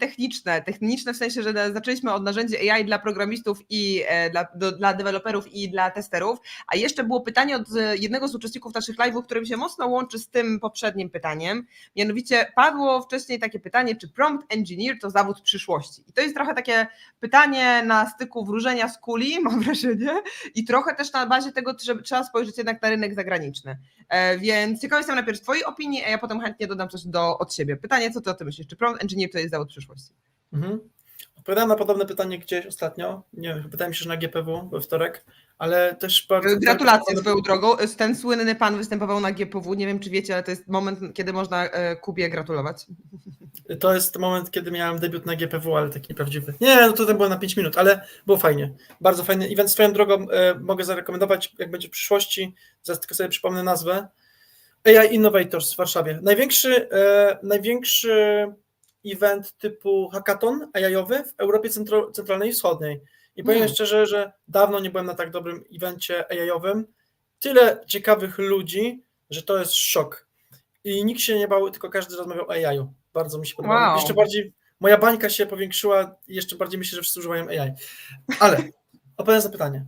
techniczne w sensie, że zaczęliśmy od narzędzi AI dla programistów i dla deweloperów i dla testerów, a jeszcze było pytanie od jednego z uczestników naszych live'ów, które mi się mocno łączy z tym poprzednim pytaniem, mianowicie padło wcześniej takie pytanie, czy prompt engineer to zawód przyszłości. I to jest trochę takie pytanie na styku wróżenia z kuli, mam wrażenie, i trochę też na bazie tego, że trzeba spojrzeć jednak na rynek zagraniczny. Więc ciekawa jestem najpierw twojej opinii, a ja potem chętnie dodam coś od siebie. Pytanie, co ty o tym myślisz? Czy prompt engineer to jest zawód przyszłości? Odpowiadałem na podobne pytanie gdzieś ostatnio, nie wiem, wydaje mi się, że na GPW we wtorek, ale też bardzo... Gratulacje swoją drogą. Ten słynny pan występował na GPW, nie wiem czy wiecie, ale to jest moment, kiedy można Kubie gratulować. To jest moment, kiedy miałem debiut na GPW, ale taki prawdziwy. Nie, no to było na 5 minut, ale było fajnie. Bardzo fajny event. Swoją drogą mogę zarekomendować, jak będzie w przyszłości, zaraz tylko sobie przypomnę nazwę, AI Innovators w Warszawie. Największy event typu hackathon AI-owy w Europie Centralnej i Wschodniej. I powiem szczerze, że dawno nie byłem na tak dobrym evencie AI-owym. Tyle ciekawych ludzi, że to jest szok. I nikt się nie bał, tylko każdy rozmawiał o AI-u. Bardzo mi się podobało. Wow. Jeszcze bardziej moja bańka się powiększyła i jeszcze bardziej myślę, że wszyscy używają AI. Ale odpowiadając na pytanie.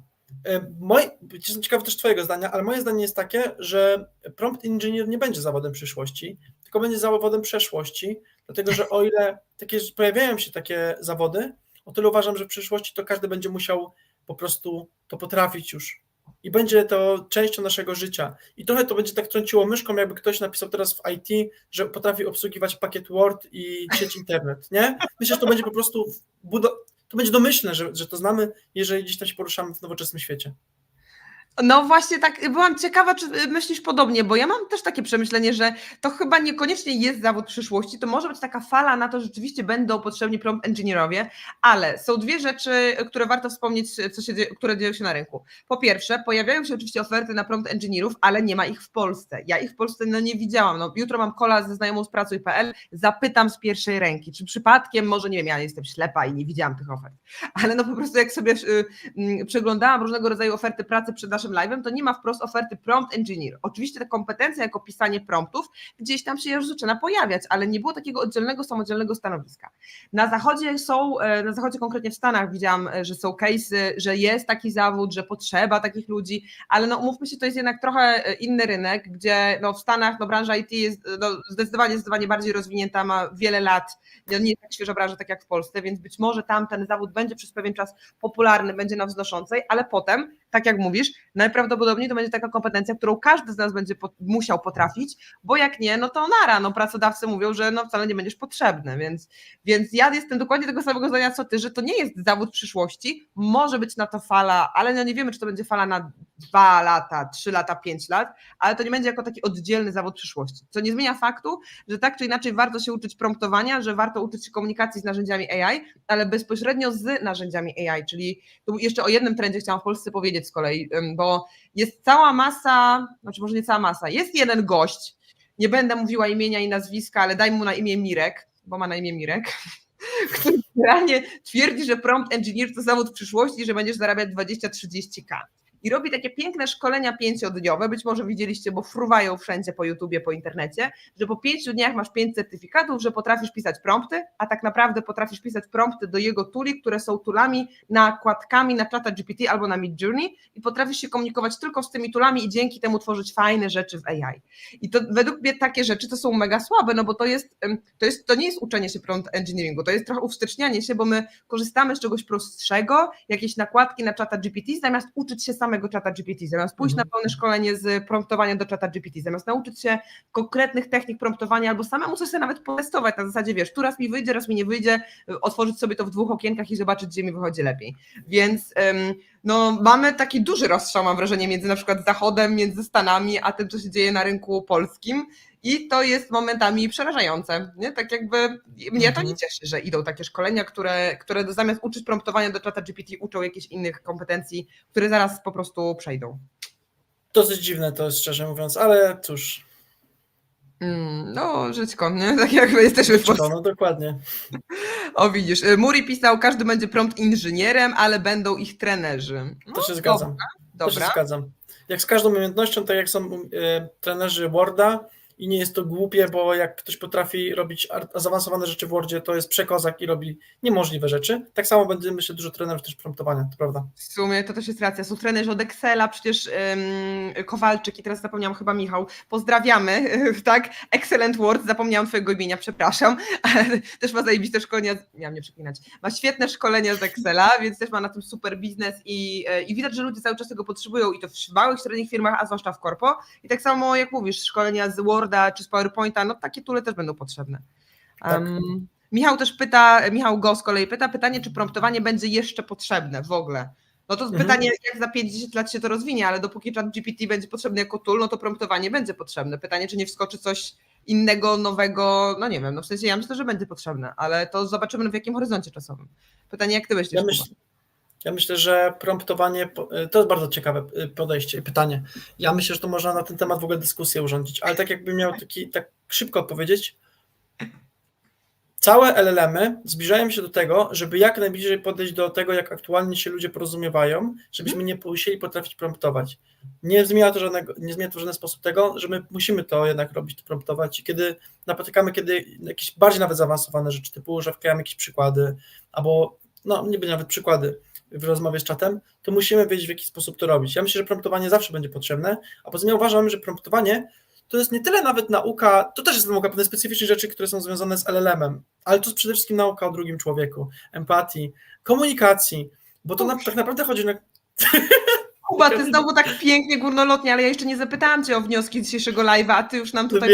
Jestem ciekawy też twojego zdania, ale moje zdanie jest takie, że prompt engineer nie będzie zawodem przyszłości, tylko będzie zawodem przeszłości, dlatego że o ile pojawiają się takie zawody, o tyle uważam, że w przyszłości to każdy będzie musiał po prostu to potrafić już. I będzie to częścią naszego życia. I trochę to będzie tak trąciło myszką, jakby ktoś napisał teraz w IT, że potrafi obsługiwać pakiet Word i sieć internet, nie? Myślę, że to będzie po prostu to będzie domyślne, że to znamy, jeżeli gdzieś tam się poruszamy w nowoczesnym świecie. No właśnie tak, byłam ciekawa, czy myślisz podobnie, bo ja mam też takie przemyślenie, że to chyba niekoniecznie jest zawód przyszłości, to może być taka fala na to, że rzeczywiście będą potrzebni prompt engineerowie, ale są dwie rzeczy, które warto wspomnieć, które dzieją się na rynku. Po pierwsze, pojawiają się oczywiście oferty na prompt engineerów, ale nie ma ich w Polsce. Ja ich w Polsce nie widziałam. Jutro mam calla ze znajomą z pracuj.pl, zapytam z pierwszej ręki, czy przypadkiem, może nie wiem, ja jestem ślepa i nie widziałam tych ofert, ale no po prostu jak sobie przeglądałam różnego rodzaju oferty pracy przed naszym live'em, to nie ma wprost oferty prompt engineer. Oczywiście ta kompetencja jako pisanie promptów gdzieś tam się już zaczyna pojawiać, ale nie było takiego oddzielnego, samodzielnego stanowiska. Na zachodzie konkretnie w Stanach widziałam, że są case'y, że jest taki zawód, że potrzeba takich ludzi, ale no umówmy się, to jest jednak trochę inny rynek, gdzie no w Stanach branża IT jest zdecydowanie bardziej rozwinięta, ma wiele lat, nie jest tak świeża branża tak jak w Polsce, więc być może tam ten zawód będzie przez pewien czas popularny, będzie na wznoszącej, ale potem tak jak mówisz, najprawdopodobniej to będzie taka kompetencja, którą każdy z nas będzie musiał potrafić, bo jak nie, no to nara, no pracodawcy mówią, że no wcale nie będziesz potrzebny, więc ja jestem dokładnie tego samego zdania co ty, że to nie jest zawód przyszłości, może być na to fala, ale no nie wiemy, czy to będzie fala na 2 lata, 3 lata, 5 lat, ale to nie będzie jako taki oddzielny zawód przyszłości, co nie zmienia faktu, że tak czy inaczej warto się uczyć promptowania, że warto uczyć się komunikacji z narzędziami AI, ale bezpośrednio z narzędziami AI, czyli tu jeszcze o jednym trendzie chciałam w Polsce powiedzieć z kolei, bo jest cała masa, znaczy może nie cała masa, jest jeden gość, nie będę mówiła imienia i nazwiska, ale daj mu na imię Mirek, bo ma na imię Mirek, który realnie twierdzi, że prompt engineer to zawód przyszłości, że będziesz zarabiać 20-30K. I robi takie piękne szkolenia 5-dniowe, być może widzieliście, bo fruwają wszędzie po YouTubie, po internecie, że po 5 dniach masz 5 certyfikatów, że potrafisz pisać prompty, a tak naprawdę potrafisz pisać prompty do jego tooli, które są toolami, nakładkami na ChatGPT albo na Midjourney i potrafisz się komunikować tylko z tymi toolami i dzięki temu tworzyć fajne rzeczy w AI. I to według mnie takie rzeczy to są mega słabe, no bo to nie jest uczenie się prompt engineeringu, to jest trochę uwstecznianie się, bo my korzystamy z czegoś prostszego, jakieś nakładki na ChatGPT, zamiast uczyć się samego ChatGPT, zamiast pójść na pełne szkolenie z promptowania do ChatGPT, zamiast nauczyć się konkretnych technik promptowania albo samemu coś sobie nawet potestować na zasadzie, wiesz, tu raz mi wyjdzie, raz mi nie wyjdzie, otworzyć sobie to w 2 okienkach i zobaczyć, gdzie mi wychodzi lepiej. Więc no, mamy taki duży rozstrzał, mam wrażenie, między na przykład Zachodem, między Stanami, a tym, co się dzieje na rynku polskim i to jest momentami przerażające. Nie? Tak jakby mnie to nie cieszy, że idą takie szkolenia, które zamiast uczyć promptowania do ChatGPT uczą jakichś innych kompetencji, które zaraz po prostu przejdą. Dosyć dziwne to jest, szczerze mówiąc, ale cóż. No, żyćko, nie? Tak jakby jesteśmy w Polsce. No dokładnie. O widzisz, Muri pisał, każdy będzie prompt inżynierem, ale będą ich trenerzy. No, To się zgadzam. To się Dobra. zgadzam. Jak z każdą umiejętnością, tak jak są trenerzy Worda i nie jest to głupie, bo jak ktoś potrafi robić zaawansowane rzeczy w Wordzie, to jest przekozak i robi niemożliwe rzeczy. Tak samo będzie, myślę, dużo trenerów też promptowania, to prawda. W sumie to też jest racja. Są trenerzy od Excela, przecież Kowalczyk i teraz zapomniałam chyba Michał. Pozdrawiamy, tak? Excellent Word, zapomniałam twojego imienia, przepraszam. Ale też ma zajebiste szkolenia, miałam nie przeklinać, ma świetne szkolenia z Excela, więc też ma na tym super biznes i widać, że ludzie cały czas tego potrzebują i to w małych, średnich firmach, a zwłaszcza w korpo. I tak samo jak mówisz, szkolenia z Worda czy z PowerPointa, no takie toole też będą potrzebne. Tak. Michał też pyta, Michał Go z kolei pyta, pytanie, czy promptowanie będzie jeszcze potrzebne w ogóle? No to pytanie, jak za 5-10 lat się to rozwinie, ale dopóki ChatGPT będzie potrzebny jako tool, no to promptowanie będzie potrzebne. Pytanie, czy nie wskoczy coś innego, nowego, no nie wiem, no w sensie ja myślę, że będzie potrzebne, ale to zobaczymy w jakim horyzoncie czasowym. Pytanie, jak ty myślisz? Ja myślę, że promptowanie to jest bardzo ciekawe podejście i pytanie. Ja myślę, że to można na ten temat w ogóle dyskusję urządzić, ale tak jakbym miał tak szybko odpowiedzieć, całe LLM-y zbliżają się do tego, żeby jak najbliżej podejść do tego, jak aktualnie się ludzie porozumiewają, żebyśmy nie musieli potrafić promptować. Nie zmienia to w żaden sposób tego, że my musimy to jednak robić, to promptować i kiedy napotykamy jakieś bardziej nawet zaawansowane rzeczy, typu, że wklejamy jakieś przykłady, albo no nie będzie nawet przykłady w rozmowie z czatem, to musimy wiedzieć, w jaki sposób to robić. Ja myślę, że promptowanie zawsze będzie potrzebne, a poza tym ja uważam, że promptowanie to jest nie tyle nawet nauka, to też jest nauka pewne specyficzne rzeczy, które są związane z LLM-em, ale to jest przede wszystkim nauka o drugim człowieku, empatii, komunikacji, bo to tak naprawdę chodzi na... Kuba, ty znowu tak pięknie górnolotnie, ale ja jeszcze nie zapytałam cię o wnioski dzisiejszego live'a, a ty już nam tutaj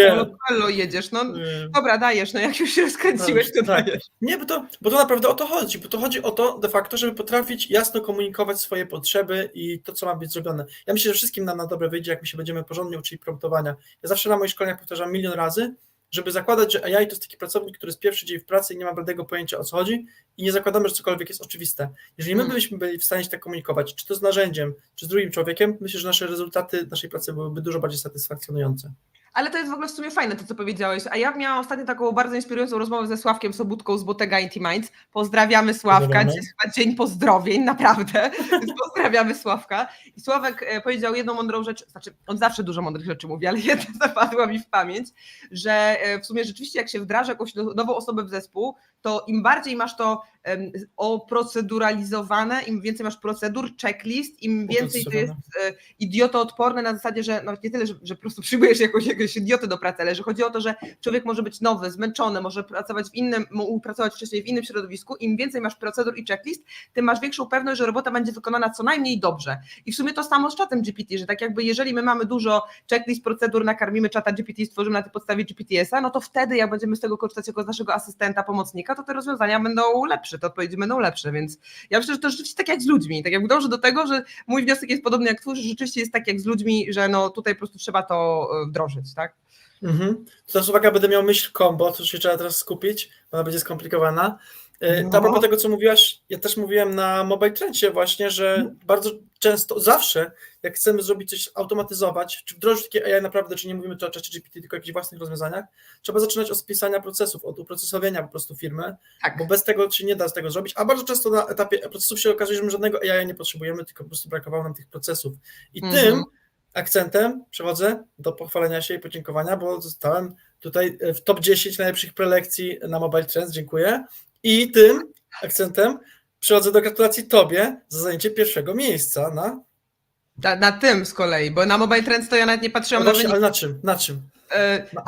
polo jedziesz. No dobra, dajesz, no jak już się rozkręciłeś, to dajesz. Nie, bo to naprawdę o to chodzi, bo to chodzi o to de facto, żeby potrafić jasno komunikować swoje potrzeby i to, co ma być zrobione. Ja myślę, że wszystkim nam na dobre wyjdzie, jak my się będziemy porządnie uczyli promptowania. Ja zawsze na moich szkoleniach powtarzam 1 000 000 razy, żeby zakładać, że AI to jest taki pracownik, który jest pierwszy dzień w pracy i nie ma bladego pojęcia, o co chodzi i nie zakładamy, że cokolwiek jest oczywiste. Jeżeli my byliśmy byli w stanie się tak komunikować, czy to z narzędziem, czy z drugim człowiekiem, myślę, że nasze rezultaty naszej pracy byłyby dużo bardziej satysfakcjonujące. Ale to jest w ogóle w sumie fajne to, co powiedziałeś. A ja miałam ostatnio taką bardzo inspirującą rozmowę ze Sławkiem Sobudką z Bottega Intiminds. Pozdrawiamy Sławka, dzisiaj jest chyba dzień pozdrowień, naprawdę. Więc pozdrawiamy Sławka. I Sławek powiedział jedną mądrą rzecz, znaczy on zawsze dużo mądrych rzeczy mówi, ale jedna zapadła mi w pamięć, że w sumie rzeczywiście jak się wdraża jakąś nową osobę w zespół, to im bardziej masz to oproceduralizowane, im więcej masz procedur, checklist, im więcej to jest idiotoodporne na zasadzie, że nawet nie tyle, że po prostu przyjmujesz jakiegoś idiotę do pracy, ale że chodzi o to, że człowiek może być nowy, zmęczony, może pracować mógł pracować wcześniej w innym środowisku, im więcej masz procedur i checklist, tym masz większą pewność, że robota będzie wykonana co najmniej dobrze. I w sumie to samo z czatem GPT, że tak jakby jeżeli my mamy dużo checklist, procedur, nakarmimy czata GPT, stworzymy na tej podstawie GPS-a, no to wtedy jak będziemy z tego korzystać jako z naszego asystenta, pomocnika, to te rozwiązania będą lepsze, te odpowiedzi będą lepsze, więc ja myślę, że to rzeczywiście tak jak z ludźmi, tak jak dążę do tego, że mój wniosek jest podobny jak twój, że rzeczywiście jest tak jak z ludźmi, że no tutaj po prostu trzeba to wdrożyć, tak? To teraz uwaga, będę miał myśl combo, to się trzeba teraz skupić, bo ona będzie skomplikowana. A propos tego, co mówiłaś, ja też mówiłem na Mobile Trendzie właśnie, że bardzo często, zawsze, jak chcemy zrobić coś, automatyzować, czy wdrożyć takie AI naprawdę, czy nie mówimy tu o ChatGPT, tylko o jakichś własnych rozwiązaniach, trzeba zaczynać od spisania procesów, od uprocesowienia po prostu firmy, Tak. bo bez tego się nie da z tego zrobić, a bardzo często na etapie procesów się okazuje, że my żadnego AI nie potrzebujemy, tylko po prostu brakowało nam tych procesów. I tym akcentem przechodzę do pochwalenia się i podziękowania, bo zostałem tutaj w top 10 najlepszych prelekcji na Mobile Trends, dziękuję. I tym akcentem przechodzę do gratulacji Tobie za zajęcie pierwszego miejsca Na tym z kolei, bo na Mobile Trends to ja nawet nie patrzyłam no właśnie, ale na czym? Na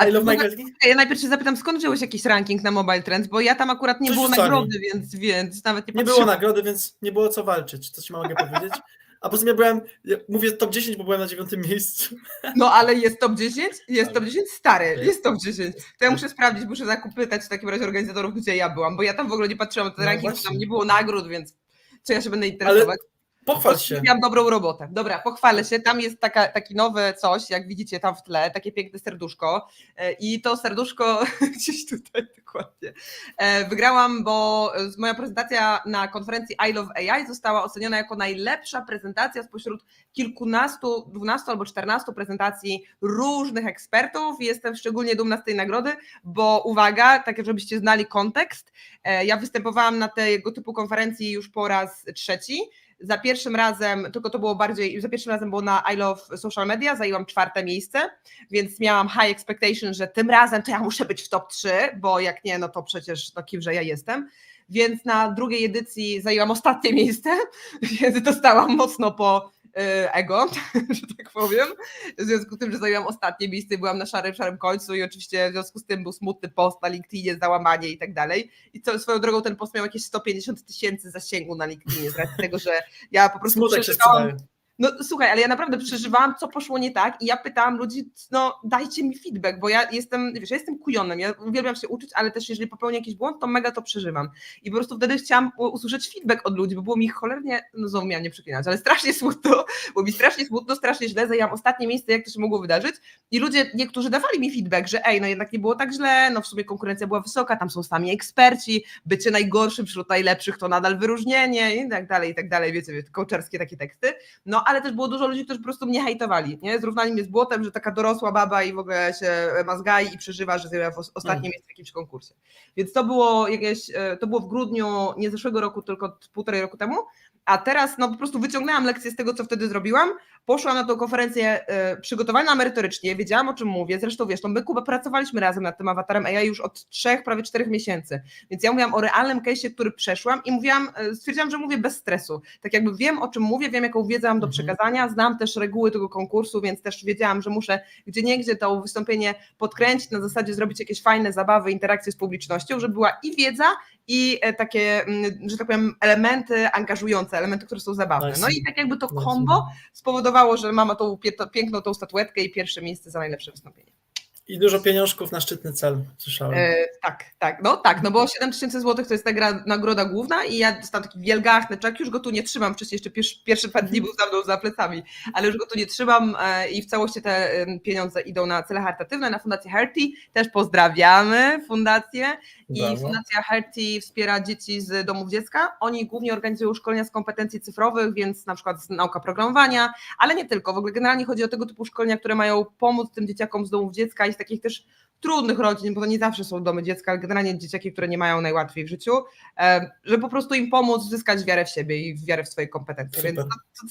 I Love My Gratki? Ja najpierw się zapytam, skąd wziąłeś jakiś ranking na Mobile Trends, bo ja tam akurat nie Coś było rzucali. nagrody, więc nawet nie Nie patrzyłam. było nagrody, więc nie było co walczyć, to ci mogę powiedzieć. A poza tym mówię top 10, bo byłem na 9 miejscu. No ale jest top 10? Jest top 10? Stary, jest top 10. To ja muszę sprawdzić, muszę zapytać w takim razie organizatorów, gdzie ja byłam, bo ja tam w ogóle nie patrzyłam na ten No ranking, bo tam właśnie. nie było nagród, więc co ja się będę interesować. Pochwal się. Miałam dobrą robotę. Dobra, pochwalę się. Tam jest taki nowe coś, jak widzicie tam w tle, takie piękne serduszko i to serduszko gdzieś tutaj dokładnie wygrałam, bo moja prezentacja na konferencji I Love AI została oceniona jako najlepsza prezentacja spośród kilkunastu, 12 albo 14 prezentacji różnych ekspertów. Jestem szczególnie dumna z tej nagrody, bo uwaga, tak żebyście znali kontekst, ja występowałam na tego typu konferencji już po raz 3. Za pierwszym razem było na I Love Social Media, zajęłam 4. miejsce, więc miałam high expectation, że tym razem to ja muszę być w top 3, bo jak nie, no to przecież kimże ja jestem. Więc na drugiej edycji zajęłam ostatnie miejsce, więc dostałam mocno po ego, że tak powiem, w związku z tym, że zajęłam ostatnie miejsce, byłam na szarym końcu i oczywiście w związku z tym był smutny post na LinkedInie, załamanie i tak dalej. I swoją drogą ten post miał jakieś 150 000 zasięgu na LinkedInie, z racji tego, że ja po prostu Smutek się sprzedaje. No słuchaj, ale ja naprawdę przeżywałam, co poszło nie tak i ja pytałam ludzi, no dajcie mi feedback, bo ja jestem kujonem, ja uwielbiam się uczyć, ale też jeżeli popełnię jakiś błąd, to mega to przeżywam. I po prostu wtedy chciałam usłyszeć feedback od ludzi, bo było mi cholernie, no znowu miałam nie przeklinać, ale strasznie smutno, było mi strasznie smutno, strasznie źle, zajęłam ostatnie miejsce, jak to się mogło wydarzyć i ludzie, niektórzy dawali mi feedback, że no jednak nie było tak źle, no w sumie konkurencja była wysoka, tam są sami eksperci, bycie najgorszym wśród najlepszych to nadal wyróżnienie i tak dalej, wiecie, coacherskie takie teksty, no ale też było dużo ludzi, którzy po prostu mnie hejtowali, nie? Zrównali mnie z błotem, że taka dorosła baba i w ogóle się mazgai i przeżywa, że zajęła ostatnie miejsce w jakimś konkursie. Więc to było w grudniu nie zeszłego roku, tylko 1,5 roku temu, a teraz no po prostu wyciągnęłam lekcję z tego, co wtedy zrobiłam, poszłam na tą konferencję przygotowana merytorycznie, wiedziałam, o czym mówię, zresztą wiesz, my Kuba pracowaliśmy razem nad tym awatarem AI już od 3, prawie 4 miesięcy, więc ja mówiłam o realnym case'ie, który przeszłam i stwierdziłam, że mówię bez stresu, tak jakby wiem, o czym mówię, wiem, jaką wiedzę mam do przekazania, znam też reguły tego konkursu, więc też wiedziałam, że muszę gdzieniegdzie to wystąpienie podkręcić, na zasadzie zrobić jakieś fajne zabawy, interakcje z publicznością, żeby była i wiedza, i takie, że tak powiem, elementy angażujące, elementy, które są zabawne. No i tak jakby to combo spowodowało, że mama tą piękną tą statuetkę i pierwsze miejsce za najlepsze wystąpienie. I dużo pieniążków na szczytny cel, słyszałem. No bo 7 000 złotych to jest nagroda główna i ja dostałam taki wielgachny czek, już go tu nie trzymam, wcześniej jeszcze pierwszy parę dni był za mną za plecami, ale już go tu nie trzymam i w całości te pieniądze idą na cele charytatywne, na Fundację Hertie, też pozdrawiamy fundację. I Fundacja Hertie wspiera dzieci z domów dziecka. Oni głównie organizują szkolenia z kompetencji cyfrowych, więc na przykład z nauka programowania, ale nie tylko. W ogóle generalnie chodzi o tego typu szkolenia, które mają pomóc tym dzieciakom z domów dziecka i z takich też trudnych rodzin, bo to nie zawsze są domy dziecka, ale generalnie dzieciaki, które nie mają najłatwiej w życiu, żeby po prostu im pomóc zyskać wiarę w siebie i wiarę w swoje kompetencje. Super. Więc to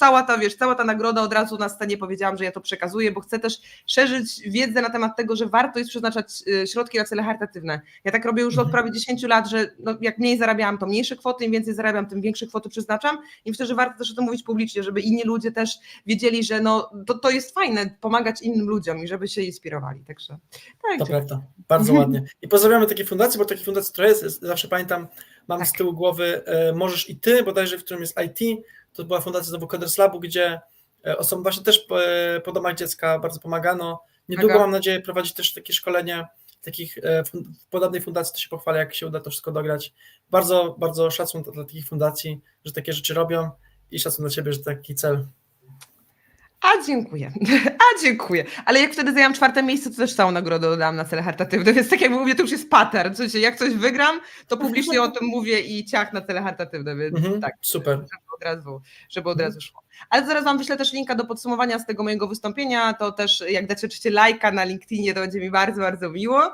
cała ta nagroda, od razu na scenie powiedziałam, że ja to przekazuję, bo chcę też szerzyć wiedzę na temat tego, że warto jest przeznaczać środki na cele charytatywne. Ja tak robię już od prawie 10 lat, że no, jak mniej zarabiałam, to mniejsze kwoty, im więcej zarabiam, tym większe kwoty przeznaczam i myślę, że warto też o tym mówić publicznie, żeby inni ludzie też wiedzieli, że no, to jest fajne, pomagać innym ludziom i żeby się inspirowali. Także tak. To prawda, bardzo ładnie. I pozdrawiamy takie fundacje, bo takie fundacje trochę jest, zawsze pamiętam, mam Tak. z tyłu głowy Możesz i Ty, bodajże, w którym jest IT, to była fundacja znowu Coders Labu, gdzie osobom właśnie też po domach dziecka bardzo pomagano. Niedługo mam nadzieję prowadzić też takie szkolenie takich podobnej fundacji, to się pochwalę, jak się uda to wszystko dograć. Bardzo, bardzo szacun dla takich fundacji, że takie rzeczy robią i szacun dla Ciebie, że taki cel. Dziękuję. Ale jak wtedy zajęłam 4. miejsce, to też całą nagrodę dodałam na cele charytatywne, więc tak jak mówię, to już jest pattern. W sensie, jak coś wygram, to publicznie o tym mówię i ciach na cele charytatywne, więc tak. Super. Żeby od razu szło. Ale zaraz wam wyślę też linka do podsumowania z tego mojego wystąpienia, to też jak dacie oczywiście lajka na LinkedInie, to będzie mi bardzo, bardzo miło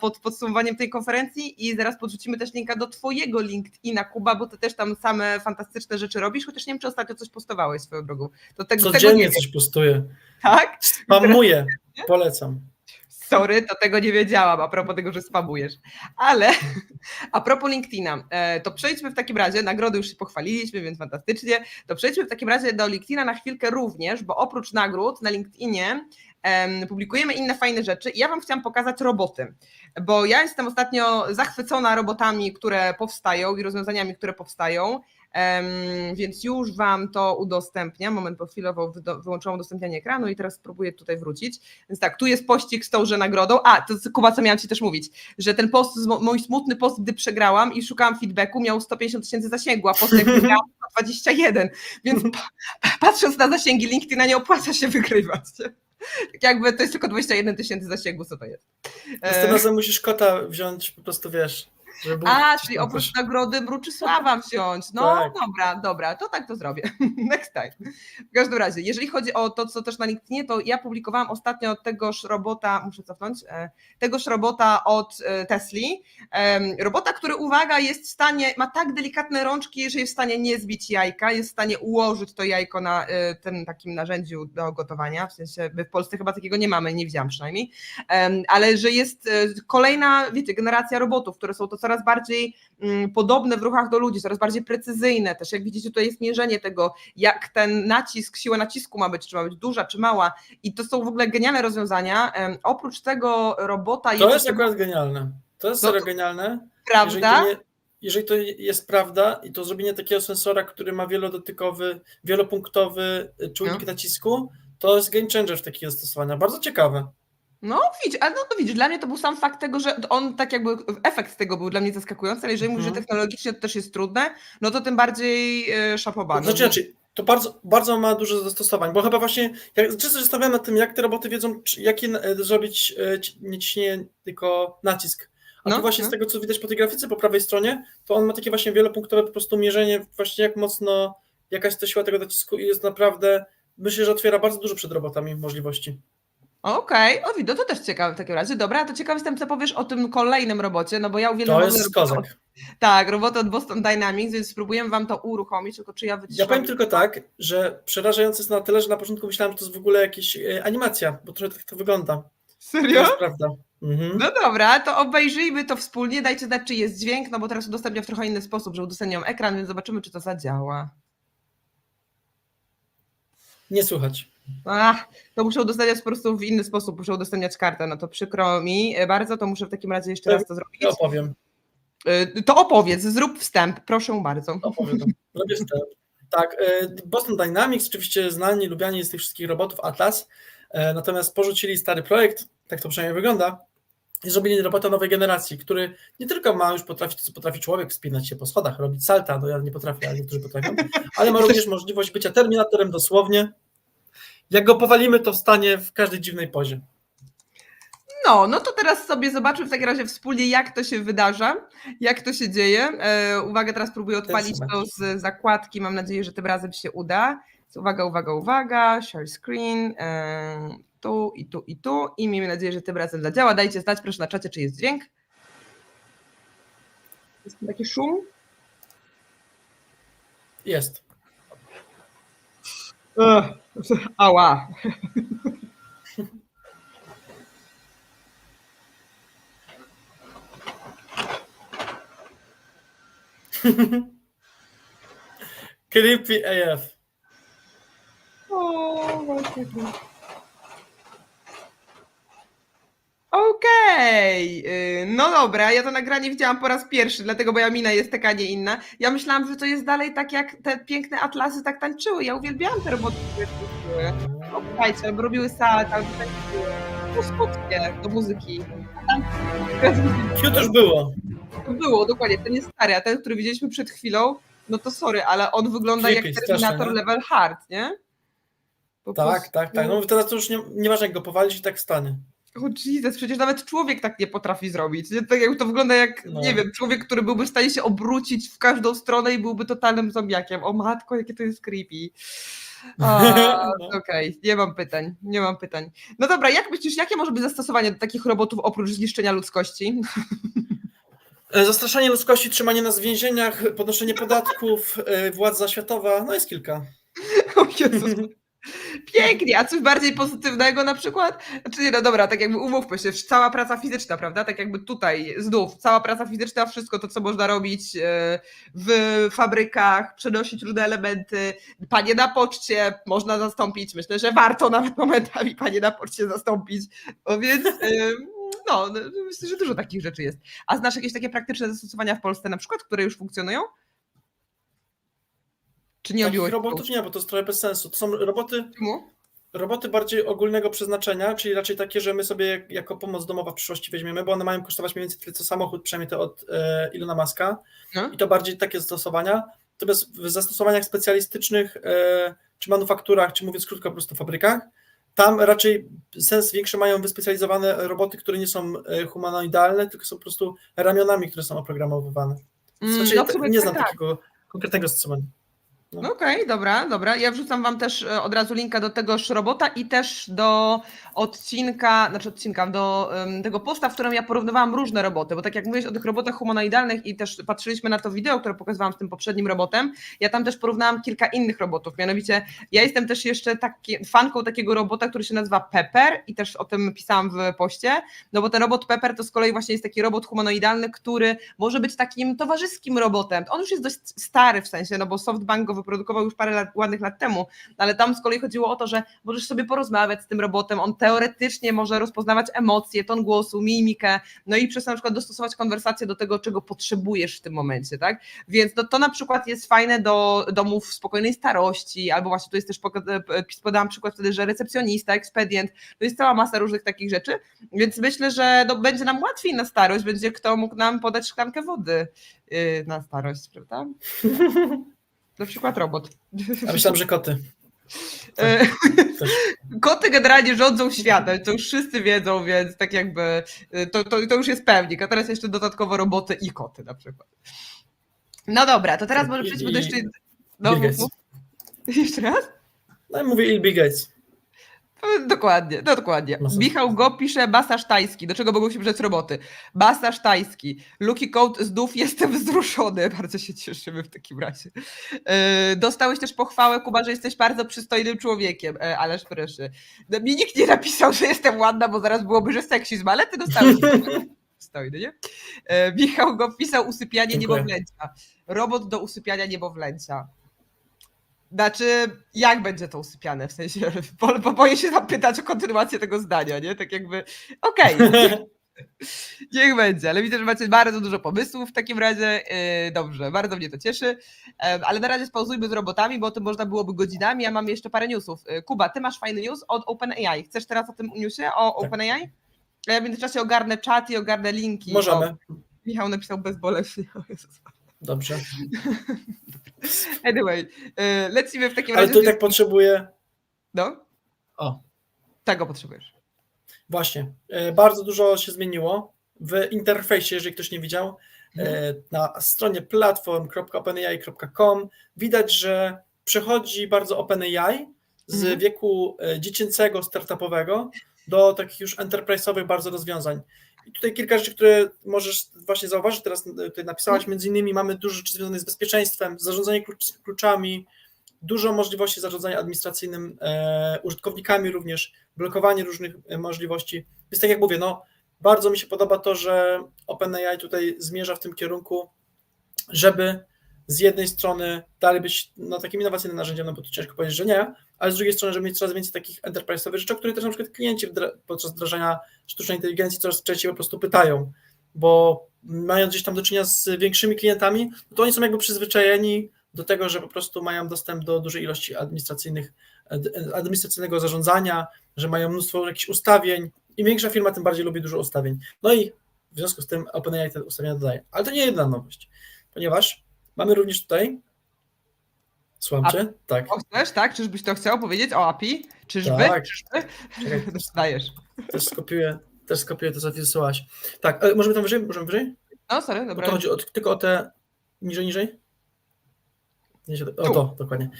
pod podsumowaniem tej konferencji i zaraz podrzucimy też linka do twojego LinkedIna, Kuba, bo ty też tam same fantastyczne rzeczy robisz, chociaż nie wiem, czy ostatnio coś postowałeś swoją drogą. Codziennie coś postuję. Tak? Spamuję. Polecam. Sorry, to tego nie wiedziałam, a propos tego, że spamujesz. Ale a propos LinkedIna, to przejdźmy w takim razie, nagrody już się pochwaliliśmy, więc fantastycznie, to przejdźmy w takim razie do LinkedIna na chwilkę również, bo oprócz nagród na LinkedInie publikujemy inne fajne rzeczy i ja wam chciałam pokazać roboty, bo ja jestem ostatnio zachwycona robotami, które powstają i rozwiązaniami, które powstają, więc już wam to udostępniam. Moment, bo chwilowo wyłączyłam udostępnianie ekranu i teraz spróbuję tutaj wrócić. Więc tak, tu jest pościg z tąże nagrodą. To Kuba, co miałam ci też mówić, że ten post, mój smutny post, gdy przegrałam i szukałam feedbacku, miał 150 000 zasięgu, a post jak wygrałam, 21, więc patrząc na zasięgi LinkedIna nie opłaca się wygrywać. Tak jakby to jest tylko 21 000 zasięgu, co to jest? Następnym razem musisz kota wziąć, po prostu wiesz. Czyli oprócz nagrody Mruczysława wziąć. No tak. Dobra, to tak to zrobię. Next time. W każdym razie, jeżeli chodzi o to, co też na LinkedInie, to ja publikowałam ostatnio tegoż robota, muszę cofnąć, tegoż robota od Tesli. Robota, który, uwaga, jest w stanie, ma tak delikatne rączki, że jest w stanie nie zbić jajka, jest w stanie ułożyć to jajko na tym takim narzędziu do gotowania, w sensie my w Polsce chyba takiego nie mamy, nie widziałam przynajmniej, ale że jest kolejna, wiecie, generacja robotów, które są to coraz bardziej podobne w ruchach do ludzi, coraz bardziej precyzyjne też. Jak widzicie, tutaj jest mierzenie tego, jak ten nacisk, siła nacisku ma być, czy ma być duża, czy mała. I to są w ogóle genialne rozwiązania. Oprócz tego robota... To jest akurat genialne. To jest serio genialne. Prawda? Jeżeli to jest prawda i to zrobienie takiego sensora, który ma wielodotykowy, wielopunktowy czujnik nacisku, to jest game changer w takich zastosowaniach. Bardzo ciekawe. No widzisz, dla mnie to był sam fakt tego, że on tak jakby, efekt tego był dla mnie zaskakujący, ale jeżeli mówisz, że technologicznie to też jest trudne, no to tym bardziej szapoba. Znaczy, to bardzo, bardzo ma dużo zastosowań, bo chyba właśnie, często się zastanawiam nad tym, jak te roboty wiedzą, jakie zrobić nie ciśnienie, tylko nacisk. A tu właśnie z tego, co widać po tej grafice po prawej stronie, to on ma takie właśnie wielopunktowe po prostu mierzenie właśnie jak mocno, jaka jest to siła tego nacisku i jest naprawdę, myślę, że otwiera bardzo dużo przed robotami możliwości. Okej, widzę, to też ciekawe w takim razie. Dobra, to ciekaw jestem, co powiesz o tym kolejnym robocie, no bo ja uwielbiam... To jest kozak. Tak, robotę od Boston Dynamics, więc spróbujemy wam to uruchomić, tylko czy ja wyciszam... Ja powiem tylko tak, że przerażające jest na tyle, że na początku myślałem, że to jest w ogóle jakaś animacja, bo trochę tak to wygląda. Serio? To jest prawda. No dobra, to obejrzyjmy to wspólnie, dajcie znać, czy jest dźwięk, no bo teraz udostępniam w trochę inny sposób, że udostępniam ekran, więc zobaczymy, czy to zadziała. Nie słychać. To muszę udostępniać po prostu w inny sposób, muszę udostępniać kartę, no to przykro mi bardzo, to muszę w takim razie jeszcze raz to zrobić. To opowiem. To opowiedz, zrób wstęp, proszę bardzo. Opowiadam. Robię wstęp. Tak, Boston Dynamics, oczywiście znani, lubiani z tych wszystkich robotów Atlas, natomiast porzucili stary projekt, tak to przynajmniej wygląda, i zrobili robota nowej generacji, który nie tylko ma już potrafić to, co potrafi człowiek, wspinać się po schodach, robić salta, no ja nie potrafię, ale niektórzy potrafią, ale ma również możliwość bycia terminatorem dosłownie. Jak go powalimy, to wstanie w każdej dziwnej pozie. No to teraz sobie zobaczmy w takim razie wspólnie, jak to się wydarza, jak to się dzieje. Uwaga, teraz próbuję odpalić to z zakładki, mam nadzieję, że tym razem się uda. Uwaga, share screen. tu i tu i tu i miejmy nadzieję, że tym razem zadziała. Dajcie znać proszę na czacie, czy jest dźwięk. Jest taki szum. Jest. Ała. Creepy AF. O, właśnie. Okej, no dobra, ja to nagranie widziałam po raz pierwszy, dlatego moja mina jest taka, nie inna. Ja myślałam, że to jest dalej tak, jak te piękne atlasy tak tańczyły. Ja uwielbiałam te roboty, które tańczyły. O, słuchajcie, albo robiły salto, albo tańczyły. To słodkie do muzyki. A tam Q to już było. to było, dokładnie, ten jest stary, a ten, który widzieliśmy przed chwilą, no to sorry, ale on wygląda Creepy, jak strasznie, Terminator nie? level hard, nie? Po Tak. No teraz to już nie masz jak go powalić i tak stanie. O Jesus, przecież nawet człowiek tak nie potrafi zrobić. Nie? Tak jak to wygląda jak, No. nie wiem, człowiek, który byłby w stanie się obrócić w każdą stronę i byłby totalnym zombiakiem. O matko, jakie to jest creepy. No. Okej, nie mam pytań. No dobra, jak myślisz, jakie może być zastosowanie do takich robotów oprócz zniszczenia ludzkości? Zastraszanie ludzkości, trzymanie nas w więzieniach, podnoszenie podatków, władza światowa, no jest kilka. O Jezus. Pięknie, a coś bardziej pozytywnego na przykład? Znaczy nie, no dobra, tak jakby umówmy się, cała praca fizyczna, prawda? Tak jakby tutaj znów, cała praca fizyczna, wszystko to, co można robić w fabrykach, przenosić różne elementy, panie na poczcie można zastąpić, myślę, że warto nawet momentami panie na poczcie zastąpić, no więc no, myślę, że dużo takich rzeczy jest. A znasz jakieś takie praktyczne zastosowania w Polsce na przykład, które już funkcjonują? Czy nie obiło Takich się? robotów nie, bo to jest trochę bez sensu. To są Czemu? roboty bardziej ogólnego przeznaczenia, czyli raczej takie, że my sobie jako pomoc domowa w przyszłości weźmiemy, bo one mają kosztować mniej więcej tyle co samochód, przynajmniej to od Ilona Muska. No. I to bardziej takie zastosowania. Natomiast w zastosowaniach specjalistycznych, czy manufakturach, czy mówiąc krótko po prostu fabrykach, tam raczej sens większy mają wyspecjalizowane roboty, które nie są humanoidalne, tylko są po prostu ramionami, które są oprogramowywane. Znaczy, no w sumie nie znam tak. takiego konkretnego zastosowania. No okej, dobra. Ja wrzucam wam też od razu linka do tegoż robota i też do odcinka, do tego posta, w którym ja porównywałam różne roboty, bo tak jak mówisz o tych robotach humanoidalnych i też patrzyliśmy na to wideo, które pokazywałam z tym poprzednim robotem, ja tam też porównałam kilka innych robotów, mianowicie ja jestem też jeszcze fanką takiego robota, który się nazywa Pepper i też o tym pisałam w poście, no bo ten robot Pepper to z kolei właśnie jest taki robot humanoidalny, który może być takim towarzyskim robotem. On już jest dość stary w sensie, no bo SoftBank go wyprodukował już parę ładnych lat temu, ale tam z kolei chodziło o to, że możesz sobie porozmawiać z tym robotem, on teoretycznie może rozpoznawać emocje, ton głosu, mimikę, no i przez na przykład dostosować konwersację do tego, czego potrzebujesz w tym momencie, tak? Więc to na przykład jest fajne do domów spokojnej starości, albo właśnie tu jest też, podałam przykład wtedy, że recepcjonista, ekspedient, to jest cała masa różnych takich rzeczy, więc myślę, że będzie nam łatwiej na starość, będzie kto mógł nam podać szklankę wody na starość, prawda? Na przykład robot. A myślałem, że koty. Koty generalnie rządzą światem, to już wszyscy wiedzą, więc tak jakby to już jest pewnik, a teraz jeszcze dodatkowo roboty i koty na przykład. No dobra, to teraz może przejdźmy do jeszcze... No, Bill Gates. Jeszcze raz? No i mówię Bill Gates. Dokładnie. Masakra. Michał Go pisze masaż tajski. Do czego mogą się przydać roboty? Masaż tajski. Lucky Code znów jestem wzruszony. Bardzo się cieszymy w takim razie. Dostałeś też pochwałę, Kuba, że jesteś bardzo przystojnym człowiekiem. Ależ proszę. No, mi nikt nie napisał, że jestem ładna, bo zaraz byłoby, że seksizm, ale ty dostałeś przystojny, nie? Michał Go pisał usypianie Dziękuję. niemowlęcia. Robot do usypiania niemowlęcia. Znaczy, jak będzie to usypiane? W sensie, boję się zapytać o kontynuację tego zdania, nie? Tak jakby, okej, niech będzie, ale widzę, że macie bardzo dużo pomysłów w takim razie. Dobrze, bardzo mnie to cieszy, ale na razie spauzujmy z robotami, bo o tym można byłoby godzinami, ja mam jeszcze parę newsów. Kuba, ty masz fajny news od OpenAI. Chcesz teraz o tym newsie, o OpenAI? Ja w międzyczasie ogarnę czat i ogarnę linki. Możemy. O, Michał napisał bezboleśnie. Dobrze. Anyway, lecimy w takim Ale razie. tu tak potrzebuję... No, O, tego potrzebujesz. właśnie. Bardzo dużo się zmieniło w interfejsie, jeżeli ktoś nie widział. Na stronie platform.openai.com widać, że przechodzi bardzo OpenAI z wieku dziecięcego, startupowego do takich już enterprise'owych bardzo rozwiązań. I tutaj kilka rzeczy, które możesz właśnie zauważyć, teraz tutaj napisałaś, między innymi mamy dużo rzeczy związanych z bezpieczeństwem, z zarządzaniem kluczami, dużo możliwości zarządzania administracyjnym, użytkownikami również, blokowanie różnych możliwości. Więc tak jak mówię, no bardzo mi się podoba to, że OpenAI tutaj zmierza w tym kierunku, żeby z jednej strony dalej być takim innowacyjnym narzędziem, no bo tu ciężko powiedzieć, że nie, ale z drugiej strony, żeby mieć coraz więcej takich enterprise'owych rzeczy, o które też na przykład klienci podczas wdrażania sztucznej inteligencji coraz częściej po prostu pytają, bo mając gdzieś tam do czynienia z większymi klientami, no to oni są jakby przyzwyczajeni do tego, że po prostu mają dostęp do dużej ilości administracyjnego zarządzania, że mają mnóstwo jakichś ustawień. Im większa firma, tym bardziej lubi dużo ustawień. No i w związku z tym OpenAI te ustawienia dodaje. Ale to nie jedyna nowość, ponieważ mamy również tutaj, słucham cię? Tak. O, chcesz, tak? Czyżbyś to chciał powiedzieć o API? Czyżby? Tak. Czyżby? Czekaj, Dajesz. też skopiuję to, co ty wysyłałaś. Tak, możemy tam wyżej? Możemy wyżej? No, sorry, Bo dobra. to chodzi tylko o te niżej? O to, dokładnie.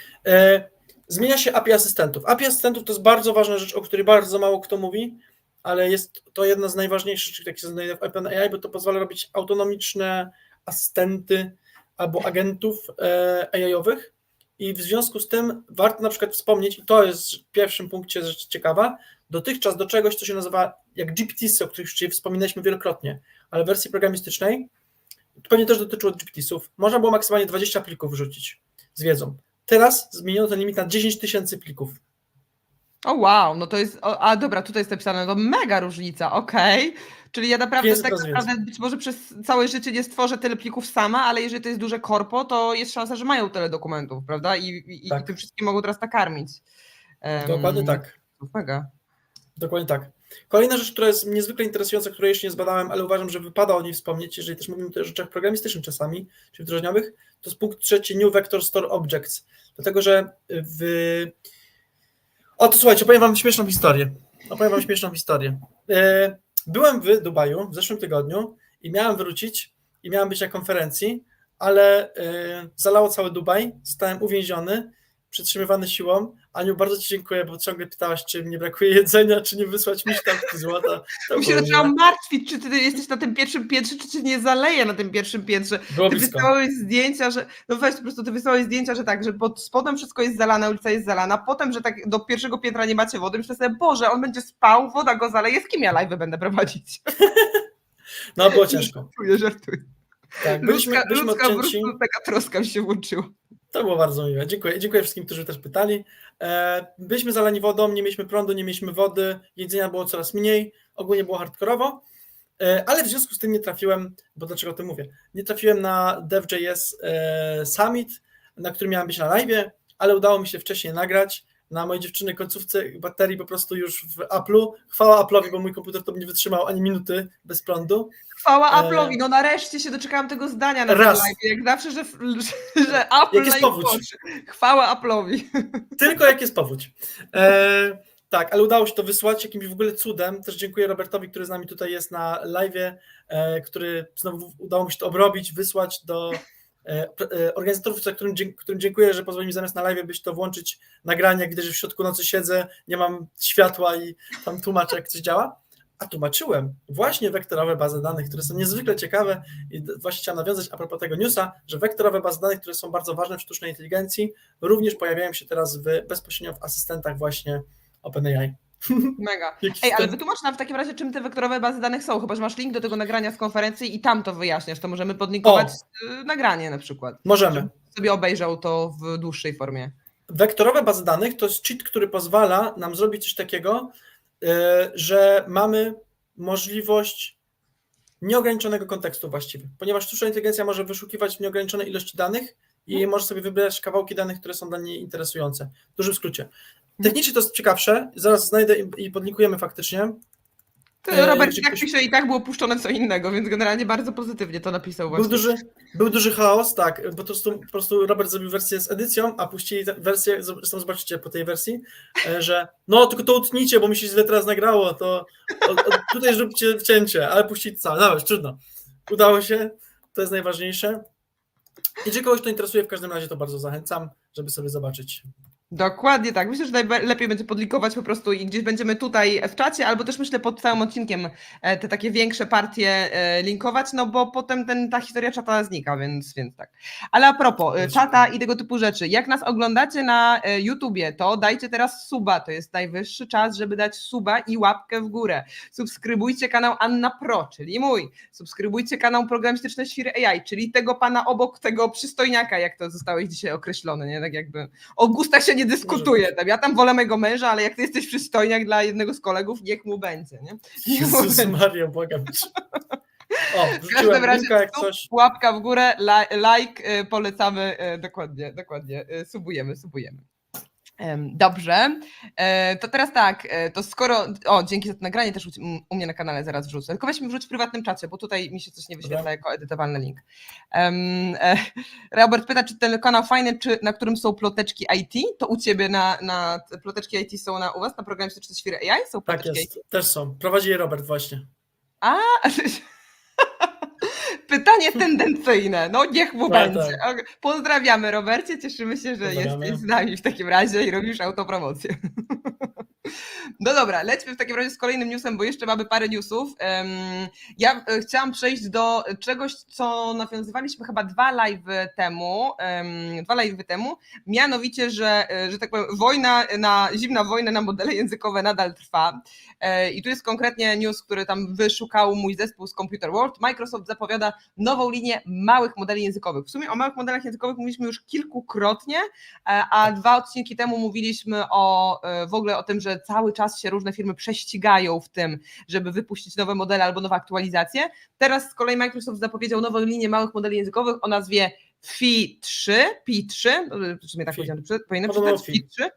Zmienia się API asystentów. API asystentów to jest bardzo ważna rzecz, o której bardzo mało kto mówi, ale jest to jedna z najważniejszych rzeczy, jakie się znajduje w OpenAI, bo to pozwala robić autonomiczne asystenty albo agentów AI-owych i w związku z tym warto na przykład wspomnieć, i to jest w pierwszym punkcie rzecz ciekawa, dotychczas do czegoś, co się nazywa jak GPTs, o których już dzisiaj wspominaliśmy wielokrotnie, ale w wersji programistycznej, to pewnie też dotyczyło GPTs-ów, można było maksymalnie 20 plików wrzucić z wiedzą. Teraz zmieniono ten limit na 10 000 plików. O wow, no to jest, dobra, tutaj jest napisane, to mega różnica, okej. Czyli ja naprawdę, Jest tak coraz naprawdę być może przez całe życie nie stworzę tyle plików sama, ale jeżeli to jest duże korpo, to jest szansa, że mają tyle dokumentów, prawda? I Tak. tym wszystkim mogą teraz nakarmić. Dokładnie tak. Mega. Dokładnie tak. Kolejna rzecz, która jest niezwykle interesująca, której jeszcze nie zbadałem, ale uważam, że wypada o niej wspomnieć, jeżeli też mówimy o rzeczach programistycznych czasami, czy wdrożeniowych, to jest punkt 3, New Vector Store Objects. Dlatego, że to słuchajcie, opowiem wam śmieszną historię. Byłem w Dubaju w zeszłym tygodniu i miałem wrócić i miałem być na konferencji, ale zalało cały Dubaj, zostałem uwięziony, przetrzymywany siłą. Aniu, bardzo ci dziękuję, bo ciągle pytałaś, czy mi brakuje jedzenia, czy nie wysłać mi sztabki złota. Mi się zaczęłam martwić, czy ty jesteś na tym pierwszym piętrze, czy cię nie zaleje na tym pierwszym piętrze. Było Ty blisko. wysłałeś zdjęcia, że no weź po prostu, ty wysłałeś zdjęcia, że tak, że pod spodem wszystko jest zalane, ulica jest zalana, potem, że tak do pierwszego piętra nie macie wody. Myślę sobie, Boże, on będzie spał, woda go zaleje, z kim ja live będę prowadzić? No, było ciężko. Żartuję. Tak, byliśmy Ludzka po odcięci. prostu taka troska mi się włączyła. To było bardzo miłe. Dziękuję wszystkim, którzy też pytali. Byliśmy zalani wodą, nie mieliśmy prądu, nie mieliśmy wody, jedzenia było coraz mniej, ogólnie było hardkorowo, ale w związku z tym nie trafiłem, bo dlaczego o tym mówię, nie trafiłem na Dev.js Summit, na którym miałem być na live'ie, ale udało mi się wcześniej nagrać na mojej dziewczyny końcówce baterii po prostu już w Apple'u. Chwała Apple'owi, bo mój komputer to by nie wytrzymał ani minuty bez prądu. Chwała Apple'owi, no nareszcie się doczekałam tego zdania na tym Raz. live. Jak zawsze, że Apple Jak jest na powódź. Chwała Apple'owi. Tylko jak jest powódź. Tak, ale udało się to wysłać jakimś w ogóle cudem. Też dziękuję Robertowi, który z nami tutaj jest na live'ie, który znowu udało mi się to obrobić, wysłać do organizatorów, którym dziękuję, że pozwolili mi zamiast na live'ie być to włączyć nagranie, jak widać, że w środku nocy siedzę, nie mam światła i tam tłumaczę, jak coś działa. A tłumaczyłem właśnie wektorowe bazy danych, które są niezwykle ciekawe i właśnie chciałem nawiązać a propos tego newsa, że wektorowe bazy danych, które są bardzo ważne w sztucznej inteligencji, również pojawiają się teraz bezpośrednio w asystentach właśnie OpenAI. Mega. Ej, ale wytłumacz nam w takim razie, czym te wektorowe bazy danych są, chyba że masz link do tego nagrania z konferencji i tam to wyjaśniasz, to możemy podlinkować nagranie na przykład. Możemy. Żebym sobie obejrzał to w dłuższej formie. Wektorowe bazy danych to jest cheat, który pozwala nam zrobić coś takiego, że mamy możliwość nieograniczonego kontekstu właściwie, ponieważ sztuczna inteligencja może wyszukiwać w nieograniczonej ilości danych i może sobie wybierać kawałki danych, które są dla niej interesujące. W dużym skrócie. Technicznie to jest ciekawsze, zaraz znajdę i podlinkujemy faktycznie. Robert jak pisze, i tak było puszczone co innego, więc generalnie bardzo pozytywnie to napisał właśnie. Był duży chaos, tak, bo po prostu Robert zrobił wersję z edycją, a puścili wersję, zresztą zobaczycie po tej wersji, że no tylko to utnijcie, bo mi się źle teraz nagrało, to tutaj zróbcie wcięcie, ale puścili całe, nawet trudno. Udało się, to jest najważniejsze. I jeżeli kogoś to interesuje, w każdym razie to bardzo zachęcam, żeby sobie zobaczyć. Dokładnie tak. Myślę, że lepiej będzie podlinkować po prostu i gdzieś będziemy tutaj w czacie, albo też myślę pod całym odcinkiem te takie większe partie linkować, no bo potem ta historia czata znika, więc tak. Ale a propos czata i tego typu rzeczy, jak nas oglądacie na YouTubie, to dajcie teraz suba, to jest najwyższy czas, żeby dać suba i łapkę w górę. Subskrybujcie kanał Anna Pro, czyli mój. Subskrybujcie kanał Programistyczne Świry AI, czyli tego pana obok tego przystojniaka, jak to zostałeś dzisiaj określone, nie? Tak jakby o gustach się nie dyskutuje. Ja tam wolę mojego męża, ale jak ty jesteś przystojniak dla jednego z kolegów, niech mu będzie, nie? Jezus Maria, błagam cię. O, W każdym wrzuciłem razie linka, jak coś. łapka w górę, like, polecamy, dokładnie, subujemy. Dobrze, to teraz tak, to skoro, dzięki za to nagranie też u mnie na kanale zaraz wrzucę, tylko weź mi wrzuć w prywatnym czacie, bo tutaj mi się coś nie wyświetla jako edytowalny link. Robert pyta, czy ten kanał fajny, na którym są ploteczki IT, to u ciebie na ploteczki IT są u was, na Programistyczne Świry AI są Tak ploteczki jest, IT? też są. Prowadzi je Robert właśnie. Pytanie tendencyjne, no niech mu Tak, będzie. Pozdrawiamy, Robercie, cieszymy się, że jesteś z nami w takim razie i robisz autopromocję. No dobra, lećmy w takim razie z kolejnym newsem, bo jeszcze mamy parę newsów. Ja chciałam przejść do czegoś, co nawiązywaliśmy chyba 2 live'y temu, mianowicie, że tak powiem, zimna wojna na modele językowe nadal trwa. I tu jest konkretnie news, który tam wyszukał mój zespół z Computer World. Microsoft zapowiada nową linię małych modeli językowych. W sumie o małych modelach językowych mówiliśmy już kilkukrotnie, a 2 odcinki temu mówiliśmy w ogóle o tym, że cały czas się różne firmy prześcigają w tym, żeby wypuścić nowe modele albo nowe aktualizacje. Teraz z kolei Microsoft zapowiedział nową linię małych modeli językowych o nazwie Phi-3, w sumie tak powinienem czytać, Phi-3.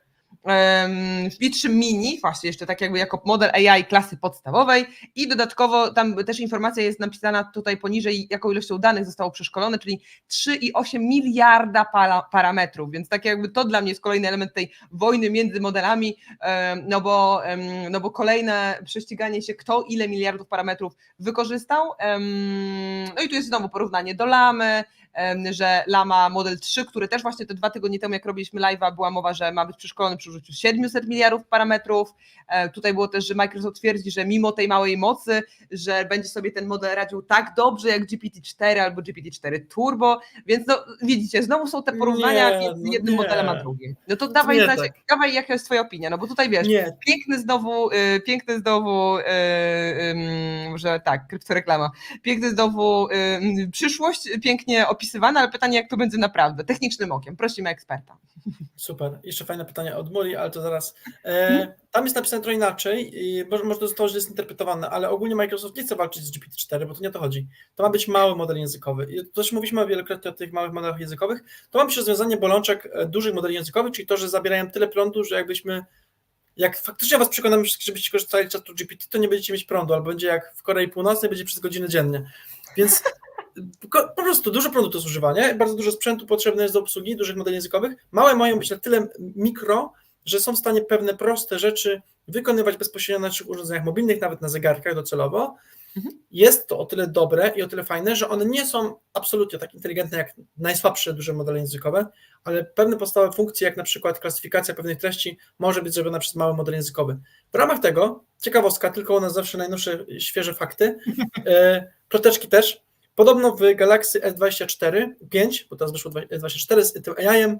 Phi-3 Mini, właśnie jeszcze tak jakby jako model AI klasy podstawowej i dodatkowo tam też informacja jest napisana tutaj poniżej, jaką ilością danych zostało przeszkolone, czyli 3,8 miliarda parametrów, więc tak jakby to dla mnie jest kolejny element tej wojny między modelami, no bo kolejne prześciganie się, kto ile miliardów parametrów wykorzystał. No i tu jest znowu porównanie do Lamy, że Lama Model 3, który też właśnie te 2 tygodnie temu, jak robiliśmy live'a, była mowa, że ma być przeszkolony przy użyciu 700 miliardów parametrów. Tutaj było też, że Microsoft twierdzi, że mimo tej małej mocy, że będzie sobie ten model radził tak dobrze jak GPT-4 albo GPT-4 Turbo, więc no widzicie, znowu są te porównania między jednym modelem a drugim. No to dawaj, jaka jest twoja opinia, no bo tutaj wiesz, piękny znowu, że tak, kryptoreklama, piękny znowu przyszłość, pięknie opisywana, ale pytanie, jak to będzie naprawdę, technicznym okiem. Prosimy eksperta. Super. Jeszcze fajne pytanie od Muli, ale to zaraz. Tam jest napisane trochę inaczej, może to zostało źle zinterpretowane, ale ogólnie Microsoft nie chce walczyć z GPT-4, bo to nie o to chodzi. To ma być mały model językowy. I to też mówiliśmy wielokrotnie o tych małych modelach językowych. To ma być rozwiązanie bolączek dużych modeli językowych, czyli to, że zabierają tyle prądu, że jak faktycznie was przekonamy, żebyście korzystali z czatu GPT, to nie będziecie mieć prądu, albo będzie jak w Korei Północnej, będzie przez godzinę dziennie. Więc po prostu dużo prądu to zużywa, nie? Bardzo dużo sprzętu potrzebne jest do obsługi dużych modeli językowych. Małe mają być na tyle mikro, że są w stanie pewne proste rzeczy wykonywać bezpośrednio na naszych urządzeniach mobilnych, nawet na zegarkach docelowo. Jest to o tyle dobre i o tyle fajne, że one nie są absolutnie tak inteligentne jak najsłabsze duże modele językowe, ale pewne podstawowe funkcje, jak na przykład klasyfikacja pewnych treści, może być zrobiona przez mały model językowy. W ramach tego, ciekawostka, tylko u nas zawsze najnowsze, świeże fakty, ploteczki też. Podobno w Galaxy S24 5, bo teraz wyszło S24 z tym AI-em,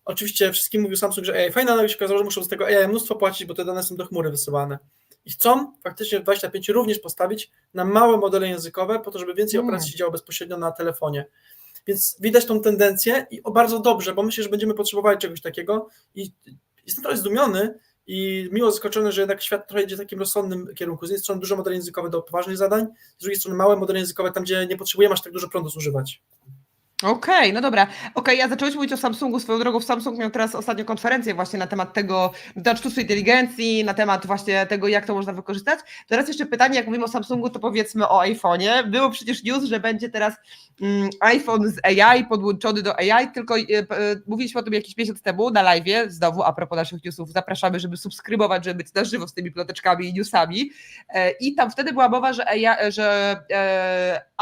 oczywiście wszystkim mówił Samsung, że AI fajna, ale się okazało, że muszą z tego AI mnóstwo płacić, bo te dane są do chmury wysyłane. I chcą faktycznie w 25 również postawić na małe modele językowe, po to, żeby więcej operacji się działo bezpośrednio na telefonie. Więc widać tą tendencję i bardzo dobrze, bo myślę, że będziemy potrzebowali czegoś takiego i jestem trochę zdumiony i miło zaskoczony, że jednak świat trochę idzie w takim rozsądnym kierunku. Z jednej strony duże modele językowe do poważnych zadań, z drugiej strony małe modele językowe tam, gdzie nie potrzebujemy aż tak dużo prądu zużywać. Okej, no dobra. Ja zacząłeś mówić o Samsungu, swoją drogą Samsung miał teraz ostatnio konferencję właśnie na temat tego, na sztucznej inteligencji, na temat właśnie tego, jak to można wykorzystać. Teraz jeszcze pytanie, jak mówimy o Samsungu, to powiedzmy o iPhone'ie. Było przecież news, że będzie teraz iPhone z AI, podłączony do AI, tylko mówiliśmy o tym jakiś miesiąc temu na live'ie, znowu a propos naszych newsów, zapraszamy, żeby subskrybować, żeby być na żywo z tymi ploteczkami i newsami. I tam wtedy była mowa, że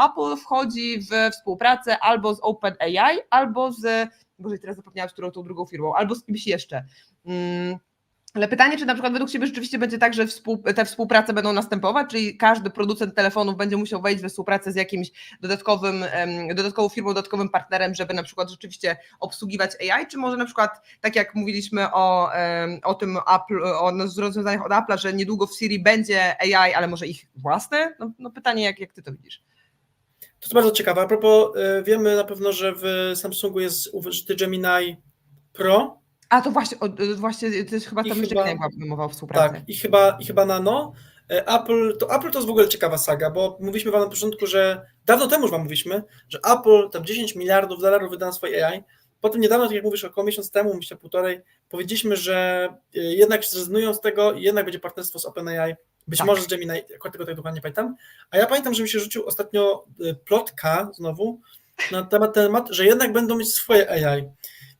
Apple wchodzi w współpracę albo z OpenAI, albo z Boże, teraz zapomniałam, z którą tą drugą firmą, albo z kimś jeszcze. Ale pytanie, czy na przykład według Ciebie rzeczywiście będzie tak, że te współprace będą następować, czyli każdy producent telefonów będzie musiał wejść we współpracę z jakimś dodatkową firmą, dodatkowym partnerem, żeby na przykład rzeczywiście obsługiwać AI, czy może na przykład, tak jak mówiliśmy o tym Apple, o rozwiązaniach od Apple'a, że niedługo w Siri będzie AI, ale może ich własne? No pytanie, jak Ty to widzisz? To jest bardzo ciekawe. A propos, wiemy na pewno, że w Samsungu jest użyty Gemini Pro. A to właśnie to jest chyba tam jeszcze była mowa o współpracy. Tak, i chyba Nano. Apple to jest w ogóle ciekawa saga, bo mówiliśmy wam na początku, że dawno temu już wam mówiliśmy, że Apple tam $10 miliardów wyda na swoje AI. Potem niedawno, tak jak mówisz, około miesiąc temu, myślę półtorej, powiedzieliśmy, że jednak zrezygnują z tego i jednak będzie partnerstwo z OpenAI. Być może z Gemini, akurat tego tak dokładnie pamiętam. A ja pamiętam, że mi się rzucił ostatnio plotka znowu na temat, że jednak będą mieć swoje AI.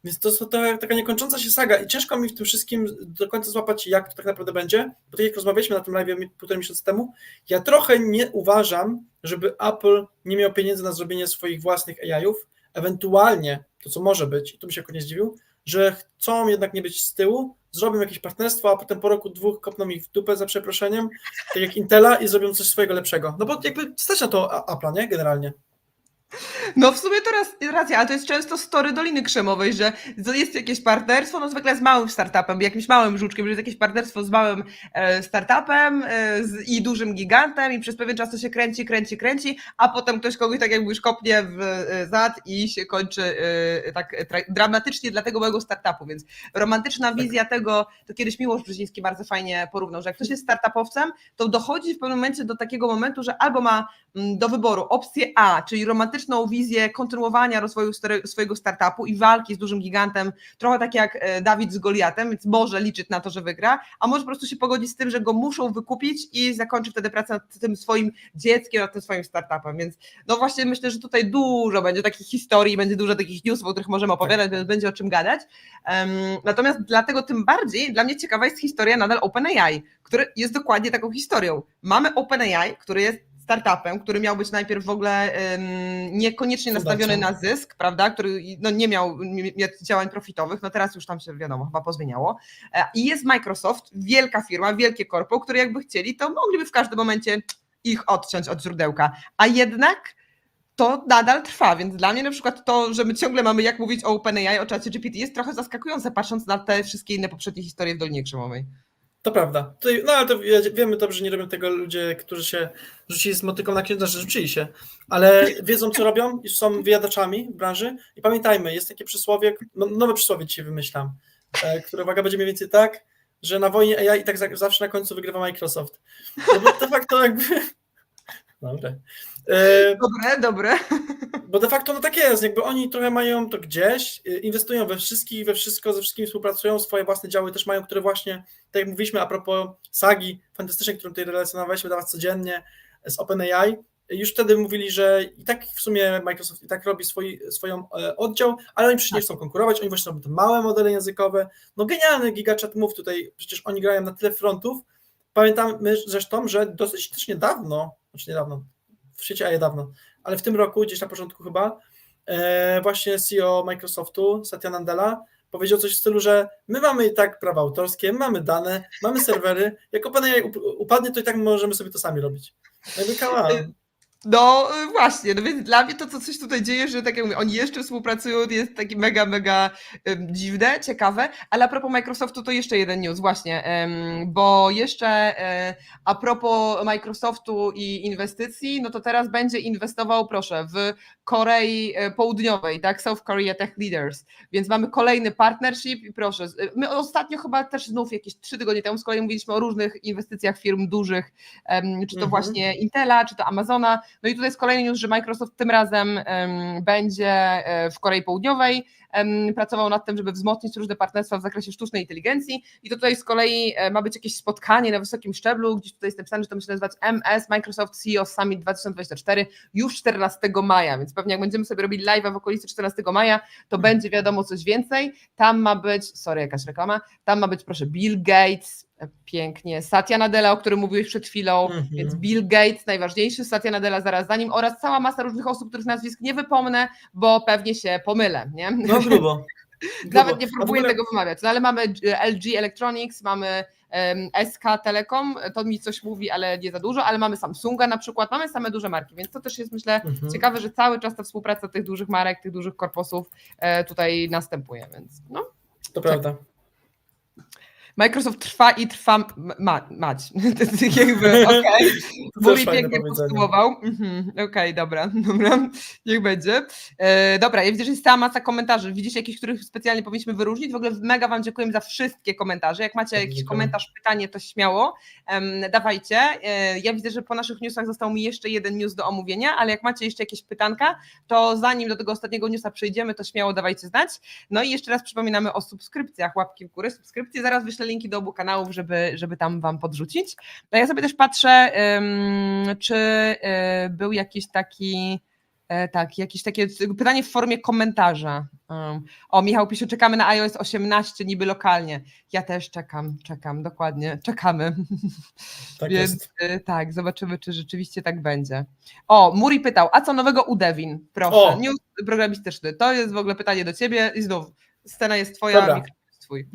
Więc to jest taka niekończąca się saga i ciężko mi w tym wszystkim do końca złapać, jak to tak naprawdę będzie, bo tak jak rozmawialiśmy na tym live półtorej miesiąca temu, ja trochę nie uważam, żeby Apple nie miał pieniędzy na zrobienie swoich własnych AI-ów, ewentualnie to, co może być, i tu bym się nie zdziwił, że chcą jednak nie być z tyłu, zrobią jakieś partnerstwo, a potem po roku, dwóch kopną ich w dupę za przeproszeniem, tak jak Intela i zrobią coś swojego lepszego. No bo jakby stać na to Apple'a, nie? Generalnie. No w sumie to racja, ale to jest często story Doliny Krzemowej, że jest jakieś partnerstwo, no zwykle z małym startupem, jakimś małym żuczkiem, że jest jakieś partnerstwo z małym startupem i dużym gigantem i przez pewien czas to się kręci, a potem ktoś kogoś, tak jak mówisz, kopnie w zad i się kończy tak dramatycznie dla tego małego startupu, więc romantyczna wizja tego, to kiedyś Miłosz Brzeziński bardzo fajnie porównał, że jak ktoś jest startupowcem, to dochodzi w pewnym momencie do takiego momentu, że albo ma do wyboru opcję A, czyli romantyczną wizję kontynuowania rozwoju swojego startupu i walki z dużym gigantem, trochę tak jak Dawid z Goliatem, więc może liczyć na to, że wygra, a może po prostu się pogodzić z tym, że go muszą wykupić i zakończy wtedy pracę nad tym swoim dzieckiem, nad tym swoim startupem, więc no właśnie myślę, że tutaj dużo będzie takich historii, będzie dużo takich newsów, o których możemy opowiadać, więc będzie o czym gadać. Natomiast dlatego tym bardziej dla mnie ciekawa jest historia nadal OpenAI, który jest dokładnie taką historią. Mamy OpenAI, który jest startupem, który miał być najpierw w ogóle niekoniecznie nastawiony na zysk, prawda, który no, nie miał działań profitowych, no teraz już tam się wiadomo, chyba pozmieniało. I jest Microsoft, wielka firma, wielkie korpo, które jakby chcieli, to mogliby w każdym momencie ich odciąć od źródełka, a jednak to nadal trwa, więc dla mnie na przykład to, że my ciągle mamy jak mówić o OpenAI, o ChatGPT jest trochę zaskakujące, patrząc na te wszystkie inne poprzednie historie w Dolinie Krzemowej. To prawda. No ale to wiemy dobrze, że nie robią tego ludzie, którzy się rzucili z motyką na księdza, że rzucili się, ale wiedzą, co robią i są wyjadaczami w branży. I pamiętajmy, jest takie przysłowie, nowe przysłowie dzisiaj wymyślam, które, uwaga, będzie mniej więcej tak, że na wojnie AI i tak zawsze na końcu wygrywa Microsoft. No bo de facto jakby... Dobre. Bo de facto no tak jest, jakby oni trochę mają to gdzieś, inwestują we wszystkich, we wszystko, ze wszystkimi współpracują, swoje własne działy też mają, które właśnie, tak jak mówiliśmy a propos sagi fantastycznej, którą tutaj relacjonowaliśmy dawać codziennie z OpenAI, już wtedy mówili, że i tak w sumie Microsoft i tak robi swoją oddział, ale oni przecież nie chcą konkurować, oni właśnie robią te małe modele językowe, no genialny GigaChat Move tutaj, przecież oni grają na tyle frontów. Pamiętamy zresztą, że dosyć też niedawno, w świecie AI dawno, ale w tym roku, gdzieś na początku chyba, właśnie CEO Microsoftu, Satya Nadella, powiedział coś w stylu, że my mamy i tak prawa autorskie, mamy dane, mamy serwery, jak OpenAI upadnie, to i tak możemy sobie to sami robić. No właśnie, no więc dla mnie to, co coś tutaj dzieje, że tak jak mówię, oni jeszcze współpracują, jest takie mega dziwne, ciekawe, ale a propos Microsoftu to jeszcze jeden news właśnie, bo jeszcze a propos Microsoftu i inwestycji, no to teraz będzie inwestował, proszę, w Korei Południowej, tak, South Korea Tech Leaders, więc mamy kolejny partnership i proszę, my ostatnio chyba też znów jakieś 3 tygodnie temu z kolei mówiliśmy o różnych inwestycjach firm dużych, czy to właśnie Intela, czy to Amazona. No i tutaj jest kolejny news, że Microsoft tym razem będzie w Korei Południowej pracował nad tym, żeby wzmocnić różne partnerstwa w zakresie sztucznej inteligencji i to tutaj z kolei ma być jakieś spotkanie na wysokim szczeblu, gdzieś tutaj jest napisane, że to ma się nazywać MS Microsoft CEO Summit 2024 już 14 maja, więc pewnie jak będziemy sobie robili live'a w okolicy 14 maja, to będzie wiadomo coś więcej. Tam ma być, jakaś reklama, tam ma być proszę Bill Gates, pięknie, Satya Nadella, o którym mówiłeś przed chwilą, więc Bill Gates najważniejszy, Satya Nadella zaraz za nim oraz cała masa różnych osób, których nazwisk nie wypomnę, bo pewnie się pomylę, nie? No grubo. Nawet nie A w próbuję ogóle- tego wymawiać, no ale mamy LG Electronics, mamy SK Telecom, to mi coś mówi, ale nie za dużo, ale mamy Samsunga na przykład, mamy same duże marki, więc to też jest, myślę, ciekawe, że cały czas ta współpraca tych dużych marek, tych dużych korpusów tutaj następuje, więc no. To prawda. Microsoft trwa i trwa mać. Jakby, okej. To Mówi też fajne pięknie powiedzenie. podsumował. Okej, dobra, niech będzie. Dobra, ja widzę, że jest cała masa komentarzy. Widzicie jakichś, których specjalnie powinniśmy wyróżnić? W ogóle mega wam dziękuję za wszystkie komentarze. Jak macie jakiś Dziękuję. komentarz, pytanie, to śmiało dawajcie. Ja widzę, że po naszych newsach został mi jeszcze jeden news do omówienia, ale jak macie jeszcze jakieś pytanka, to zanim do tego ostatniego newsa przejdziemy, to śmiało dawajcie znać. No i jeszcze raz przypominamy o subskrypcjach, łapki w górę, subskrypcje. Zaraz wyślę linki do obu kanałów, żeby tam wam podrzucić. No ja sobie też patrzę, czy był jakiś taki, jakieś takie pytanie w formie komentarza. O, Michał pisze, czekamy na iOS 18 niby lokalnie. Ja też czekam, dokładnie, czekamy. Tak Więc jest. tak, zobaczymy, czy rzeczywiście tak będzie. O, Muri pytał, a co nowego u Devin? Proszę, O! news programistyczny. To jest w ogóle pytanie do ciebie i znów, scena jest twoja, Dobra. mikrofon jest twój.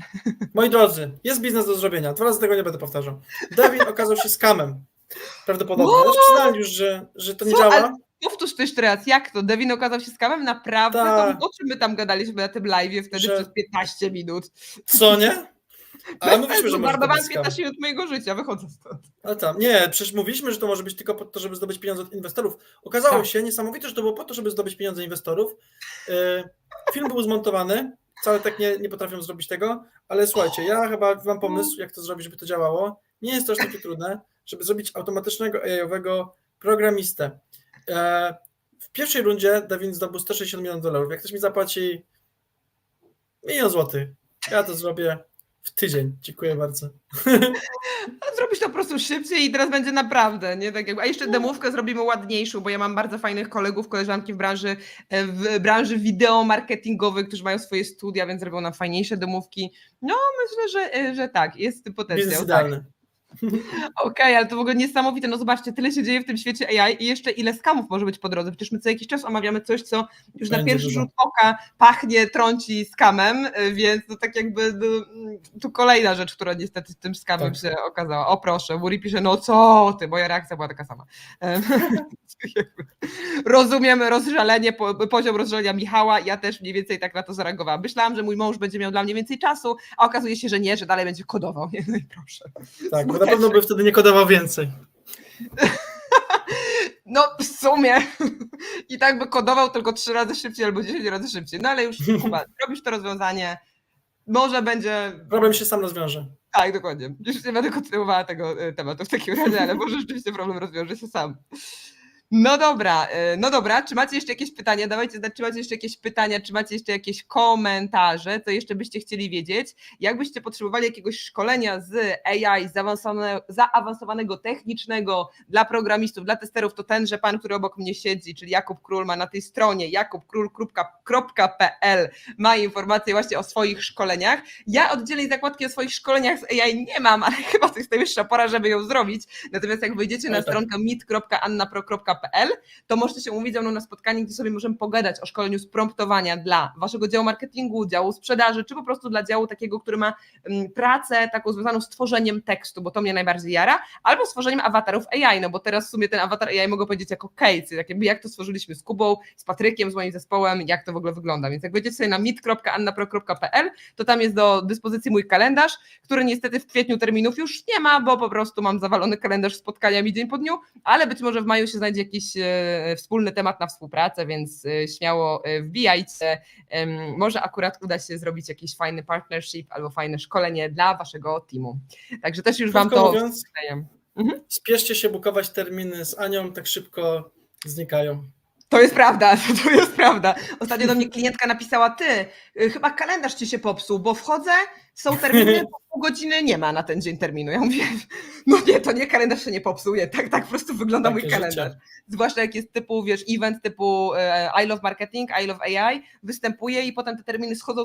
Moi drodzy, jest biznes do zrobienia. 2 razy tego nie będę powtarzał. Devin okazał się skamem. Prawdopodobnie. What? Już przyznali już, że to nie Co? działa. Ale powtórz to jeszcze raz, jak to? Devin okazał się skamem? Naprawdę? Tak. To o czym my tam gadaliśmy na tym live'ie wtedy Że- przez 15 minut? Co nie? Ale Bez mówiliśmy, sensu, że może to być marnowałem skam. 15 minut mojego życia, wychodzę stąd. Ale tam, nie, przecież mówiliśmy, że to może być tylko po to, żeby zdobyć pieniądze od inwestorów. Okazało Tak. się niesamowite, że to było po to, żeby zdobyć pieniądze inwestorów. Film był zmontowany, wcale tak nie potrafią zrobić tego, ale słuchajcie, ja chyba mam pomysł, jak to zrobić, żeby to działało. Nie jest to aż takie trudne, żeby zrobić automatycznego AI-owego programistę. W pierwszej rundzie Devin zdobył $160 milionów. Jak ktoś mi zapłaci $1 000 000, ja to zrobię w tydzień. Dziękuję bardzo. Zrobisz to po prostu szybciej i teraz będzie naprawdę, nie? Tak jakby, a jeszcze demówkę zrobimy ładniejszą, bo ja mam bardzo fajnych kolegów, koleżanki w branży wideo marketingowej, którzy mają swoje studia, więc robią nam fajniejsze demówki. No, myślę, że tak, jest potencjał. Biznes Tak. idealny. Okej, ale to w ogóle niesamowite, no zobaczcie, tyle się dzieje w tym świecie AI i jeszcze ile skamów może być po drodze, przecież my co jakiś czas omawiamy coś, co już na Będzie pierwszy dużo. rzut oka pachnie, trąci skamem, więc to tak jakby tu kolejna rzecz, która niestety tym skamem Tak. się okazała. O proszę, Muri pisze, no co ty, moja reakcja była taka sama. Rozumiem rozżalenie, poziom rozżalenia Michała, ja też mniej więcej tak na to zareagowałam. Myślałam, że mój mąż będzie miał dla mnie więcej czasu, a okazuje się, że nie, że dalej będzie kodował. No i proszę. Tak, bo na pewno by wtedy nie kodował więcej. No w sumie i tak by kodował tylko 3 razy szybciej albo 10 razy szybciej, no ale już Kuba, robisz to rozwiązanie, może będzie, Problem się sam rozwiąże. tak dokładnie, już nie będę kontynuowała tego tematu w takim razie, ale może rzeczywiście problem rozwiąże się sam. No dobra, czy macie jeszcze jakieś pytania? Dawajcie znać, czy macie jeszcze jakieś pytania, czy macie jeszcze jakieś komentarze, co jeszcze byście chcieli wiedzieć. Jakbyście potrzebowali jakiegoś szkolenia z AI zaawansowanego, technicznego dla programistów, dla testerów, to tenże pan, który obok mnie siedzi, czyli Jakub Król, ma na tej stronie jakubkról.pl ma informacje właśnie o swoich szkoleniach. Ja oddzielnej zakładki o swoich szkoleniach z AI nie mam, ale chyba to jest najwyższa pora, żeby ją zrobić. Natomiast jak wejdziecie na tak. stronkę meet.annapro.pl, to możecie się umówić ze mną na spotkanie, gdzie sobie możemy pogadać o szkoleniu z promptowania dla waszego działu marketingu, działu sprzedaży, czy po prostu dla działu takiego, który ma pracę taką związaną z tworzeniem tekstu, bo to mnie najbardziej jara, albo z tworzeniem awatarów AI, no bo teraz w sumie ten awatar AI mogę powiedzieć jako case, tak jakby jak to stworzyliśmy z Kubą, z Patrykiem, z moim zespołem, jak to w ogóle wygląda, więc jak wejdziecie sobie na meet.annapro.pl, to tam jest do dyspozycji mój kalendarz, który niestety w kwietniu terminów już nie ma, bo po prostu mam zawalony kalendarz spotkaniami dzień po dniu, ale być może w maju się znajdzie jakiś wspólny temat na współpracę, więc śmiało wbijajcie. Może akurat uda się zrobić jakiś fajny partnership albo fajne szkolenie dla waszego teamu. Także też już wam Krótko to mówiąc, wkleję. spieszcie się bukować terminy z Anią, tak szybko znikają. To jest prawda, to jest prawda. Ostatnio do mnie klientka napisała, ty, chyba kalendarz ci się popsuł, bo wchodzę, są terminy, po pół godziny nie ma na ten dzień terminu. Ja mówię, no nie, to nie, kalendarz się nie popsuje, tak po prostu wygląda Takie mój kalendarz. życie. Zwłaszcza jak jest typu, wiesz, event typu I love marketing, I love AI, występuje i potem te terminy schodzą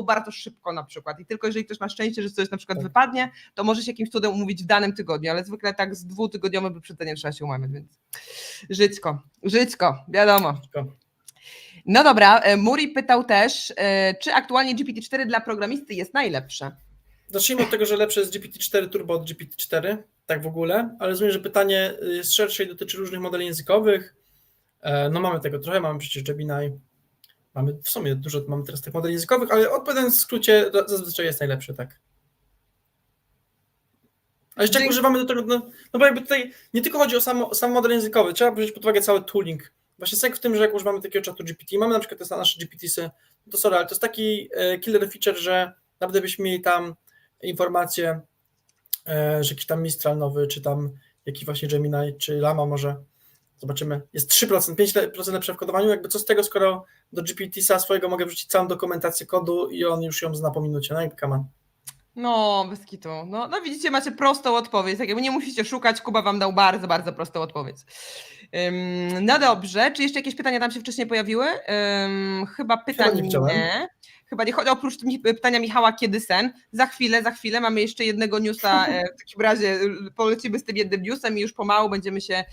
bardzo szybko na przykład. I tylko jeżeli ktoś ma szczęście, że coś na przykład Tak. wypadnie, to może się jakimś cudem umówić w danym tygodniu, ale zwykle tak z 2-tygodniowym wyprzedzeniem trzeba się umawiać, więc żyćko, wiadomo. No dobra, Muri pytał też, czy aktualnie GPT-4 dla programisty jest najlepsze? Zacznijmy od tego, że lepsze jest GPT-4 Turbo od GPT-4, tak w ogóle, ale rozumiem, że pytanie jest szersze i dotyczy różnych modeli językowych. No mamy tego trochę, mamy przecież Gemini, mamy w sumie dużo, mamy teraz tych modeli językowych, ale odpowiadając w skrócie, zazwyczaj jest najlepszy, tak. A jeszcze jak używamy do tego, no bo jakby tutaj nie tylko chodzi o sam model językowy, trzeba wziąć pod uwagę cały tooling. Właśnie sęk w tym, że jak używamy takiego czatu GPT, mamy na przykład te nasze GPTsy, to sorry, ale to jest taki killer feature, że nawet gdybyśmy mieli tam informację, że jakiś tam Mistral nowy, czy tam jakiś właśnie Gemini, czy Llama może, zobaczymy, jest 3%, 5% lepsze w kodowaniu, jakby co z tego, skoro do GPT-sa swojego mogę wrzucić całą dokumentację kodu i on już ją zna po minucie, no jakby come on. No, bez kitu. No widzicie, macie prostą odpowiedź, tak jakby nie musicie szukać, Kuba wam dał bardzo, bardzo prostą odpowiedź. No dobrze, czy jeszcze jakieś pytania tam się wcześniej pojawiły? Chyba pytań nie widziałem. Chyba nie chodzi, oprócz pytania Michała, kiedy sen? Za chwilę, mamy jeszcze jednego newsa, w takim razie polecimy z tym jednym newsem i już pomału będziemy się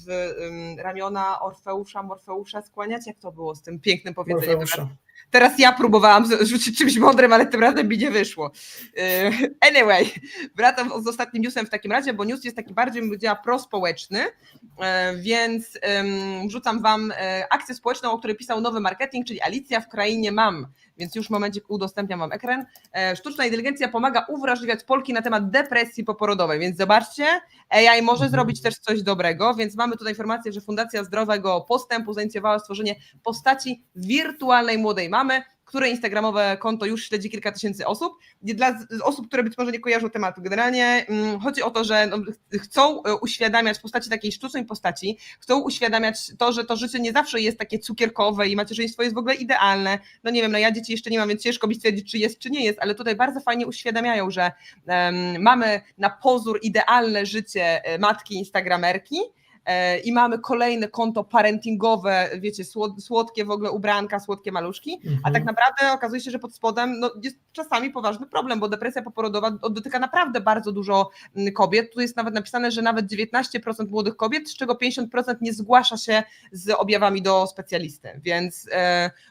w ramiona Morfeusza skłaniać. Jak to było z tym pięknym powiedzeniem? Morfeusza. Teraz ja próbowałam rzucić czymś mądrym, ale tym razem mi nie wyszło. Anyway, wracam z ostatnim newsem w takim razie, bo news jest taki bardziej, bym powiedziała, prospołeczny, więc wrzucam wam akcję społeczną, o której pisał Nowy Marketing, czyli Alicja w krainie mam. Więc już w momencie udostępniam wam ekran. Sztuczna inteligencja pomaga uwrażliwiać Polki na temat depresji poporodowej, więc zobaczcie, AI może zrobić też coś dobrego, więc mamy tutaj informację, że Fundacja Zdrowego Postępu zainicjowała stworzenie postaci wirtualnej młodej mamy, które instagramowe konto już śledzi kilka tysięcy osób. Dla osób, które być może nie kojarzą tematu, generalnie chodzi o to, że chcą uświadamiać postaci takiej sztucznej postaci, chcą uświadamiać to, że to życie nie zawsze jest takie cukierkowe i macierzyństwo jest w ogóle idealne. No nie wiem, no ja dzieci jeszcze nie mam, więc ciężko mi stwierdzić, czy jest, czy nie jest, ale tutaj bardzo fajnie uświadamiają, że mamy na pozór idealne życie matki instagramerki, i mamy kolejne konto parentingowe, wiecie, słodkie w ogóle ubranka, słodkie maluszki, a tak naprawdę okazuje się, że pod spodem jest czasami poważny problem, bo depresja poporodowa dotyka naprawdę bardzo dużo kobiet. Tu jest nawet napisane, że nawet 19% młodych kobiet, z czego 50% nie zgłasza się z objawami do specjalisty, więc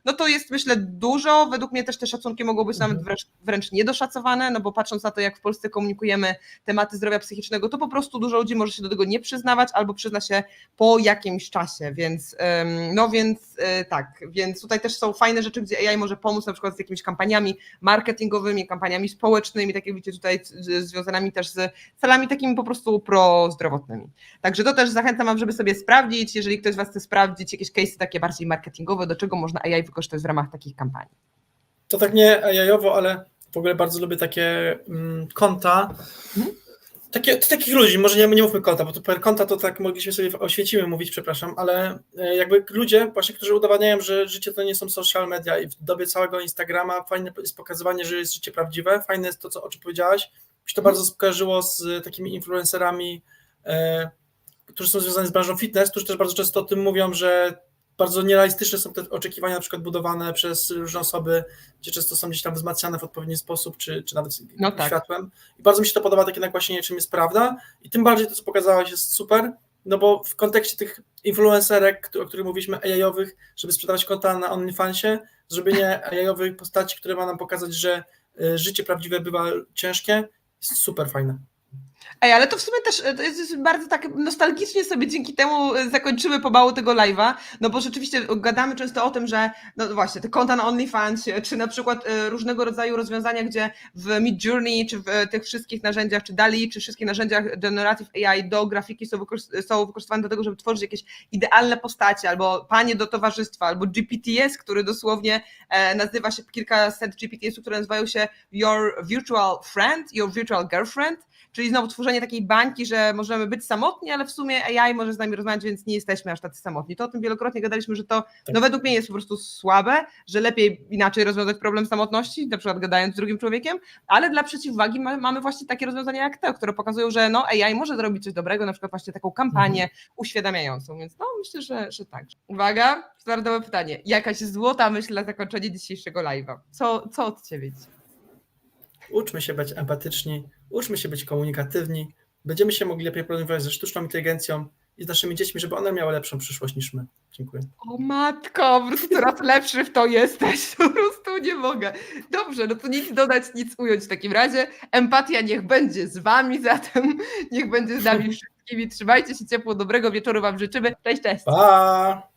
no to jest, myślę, dużo. Według mnie też te szacunki mogą być nawet wręcz niedoszacowane, no bo patrząc na to, jak w Polsce komunikujemy tematy zdrowia psychicznego, to po prostu dużo ludzi może się do tego nie przyznawać albo przyzna się po jakimś czasie, więc tak, więc tutaj też są fajne rzeczy, gdzie AI może pomóc na przykład z jakimiś kampaniami marketingowymi, kampaniami społecznymi, tak jak widzicie tutaj związanymi też z celami takimi po prostu prozdrowotnymi. Także to też zachęcam wam, żeby sobie sprawdzić, jeżeli ktoś z was chce sprawdzić jakieś case'y takie bardziej marketingowe, do czego można AI wykorzystać w ramach takich kampanii. To tak nie AI-owo, ale w ogóle bardzo lubię takie konta, takich ludzi, może nie mówmy konta, bo to per konta to tak mogliśmy sobie oświecimy mówić, przepraszam, ale jakby ludzie właśnie, którzy udowadniają, że życie to nie są social media i w dobie całego Instagrama fajne jest pokazywanie, że jest życie prawdziwe, fajne jest to, o czym powiedziałaś. Mi się to bardzo skojarzyło z takimi influencerami, którzy są związani z branżą fitness, którzy też bardzo często o tym mówią, że bardzo nierealistyczne są te oczekiwania na przykład budowane przez różne osoby, gdzie często są gdzieś tam wzmacniane w odpowiedni sposób, czy nawet światłem. I bardzo mi się to podoba, takie nagłaśnienie, czym jest prawda. I tym bardziej to, co pokazałaś, jest super, no bo w kontekście tych influencerek, o których mówiliśmy, AI-owych, żeby sprzedawać konta na OnlyFansie, zrobienie AI-owych postaci, które ma nam pokazać, że życie prawdziwe bywa ciężkie, jest super fajne. Ej, ale to w sumie też to jest bardzo tak nostalgicznie sobie dzięki temu zakończymy pomału tego live'a, no bo rzeczywiście gadamy często o tym, że no właśnie te konta na OnlyFansie, czy na przykład różnego rodzaju rozwiązania, gdzie w Midjourney, czy w tych wszystkich narzędziach, czy DALL-E, czy wszystkich narzędziach Generative AI do grafiki są wykorzystywane do tego, żeby tworzyć jakieś idealne postacie, albo panie do towarzystwa, albo GPTs, który dosłownie nazywa się kilkaset GPTs-ów, które nazywają się Your Virtual Friend, Your Virtual Girlfriend, czyli znowu tworzenie takiej bańki, że możemy być samotni, ale w sumie AI może z nami rozmawiać, więc nie jesteśmy aż tacy samotni. To o tym wielokrotnie gadaliśmy, że to no według mnie jest po prostu słabe, że lepiej inaczej rozwiązać problem samotności, na przykład gadając z drugim człowiekiem, ale dla przeciwwagi mamy właśnie takie rozwiązania jak te, które pokazują, że no AI może zrobić coś dobrego, na przykład właśnie taką kampanię uświadamiającą, więc no myślę, że tak. Uwaga, standardowe pytanie. Jakaś złota myśl na zakończenie dzisiejszego live'a? Co od ciebie? Uczmy się być empatyczni, uczmy się być komunikatywni, będziemy się mogli lepiej porozmawiać ze sztuczną inteligencją, i z naszymi dziećmi, żeby one miały lepszą przyszłość niż my. Dziękuję. O matko, po prostu coraz lepszy w to jesteś, po prostu nie mogę. Dobrze, no to nic dodać, nic ująć w takim razie. Empatia niech będzie z wami, zatem niech będzie z nami wszystkimi. Trzymajcie się ciepło, dobrego wieczoru wam życzymy. Cześć, cześć. Pa!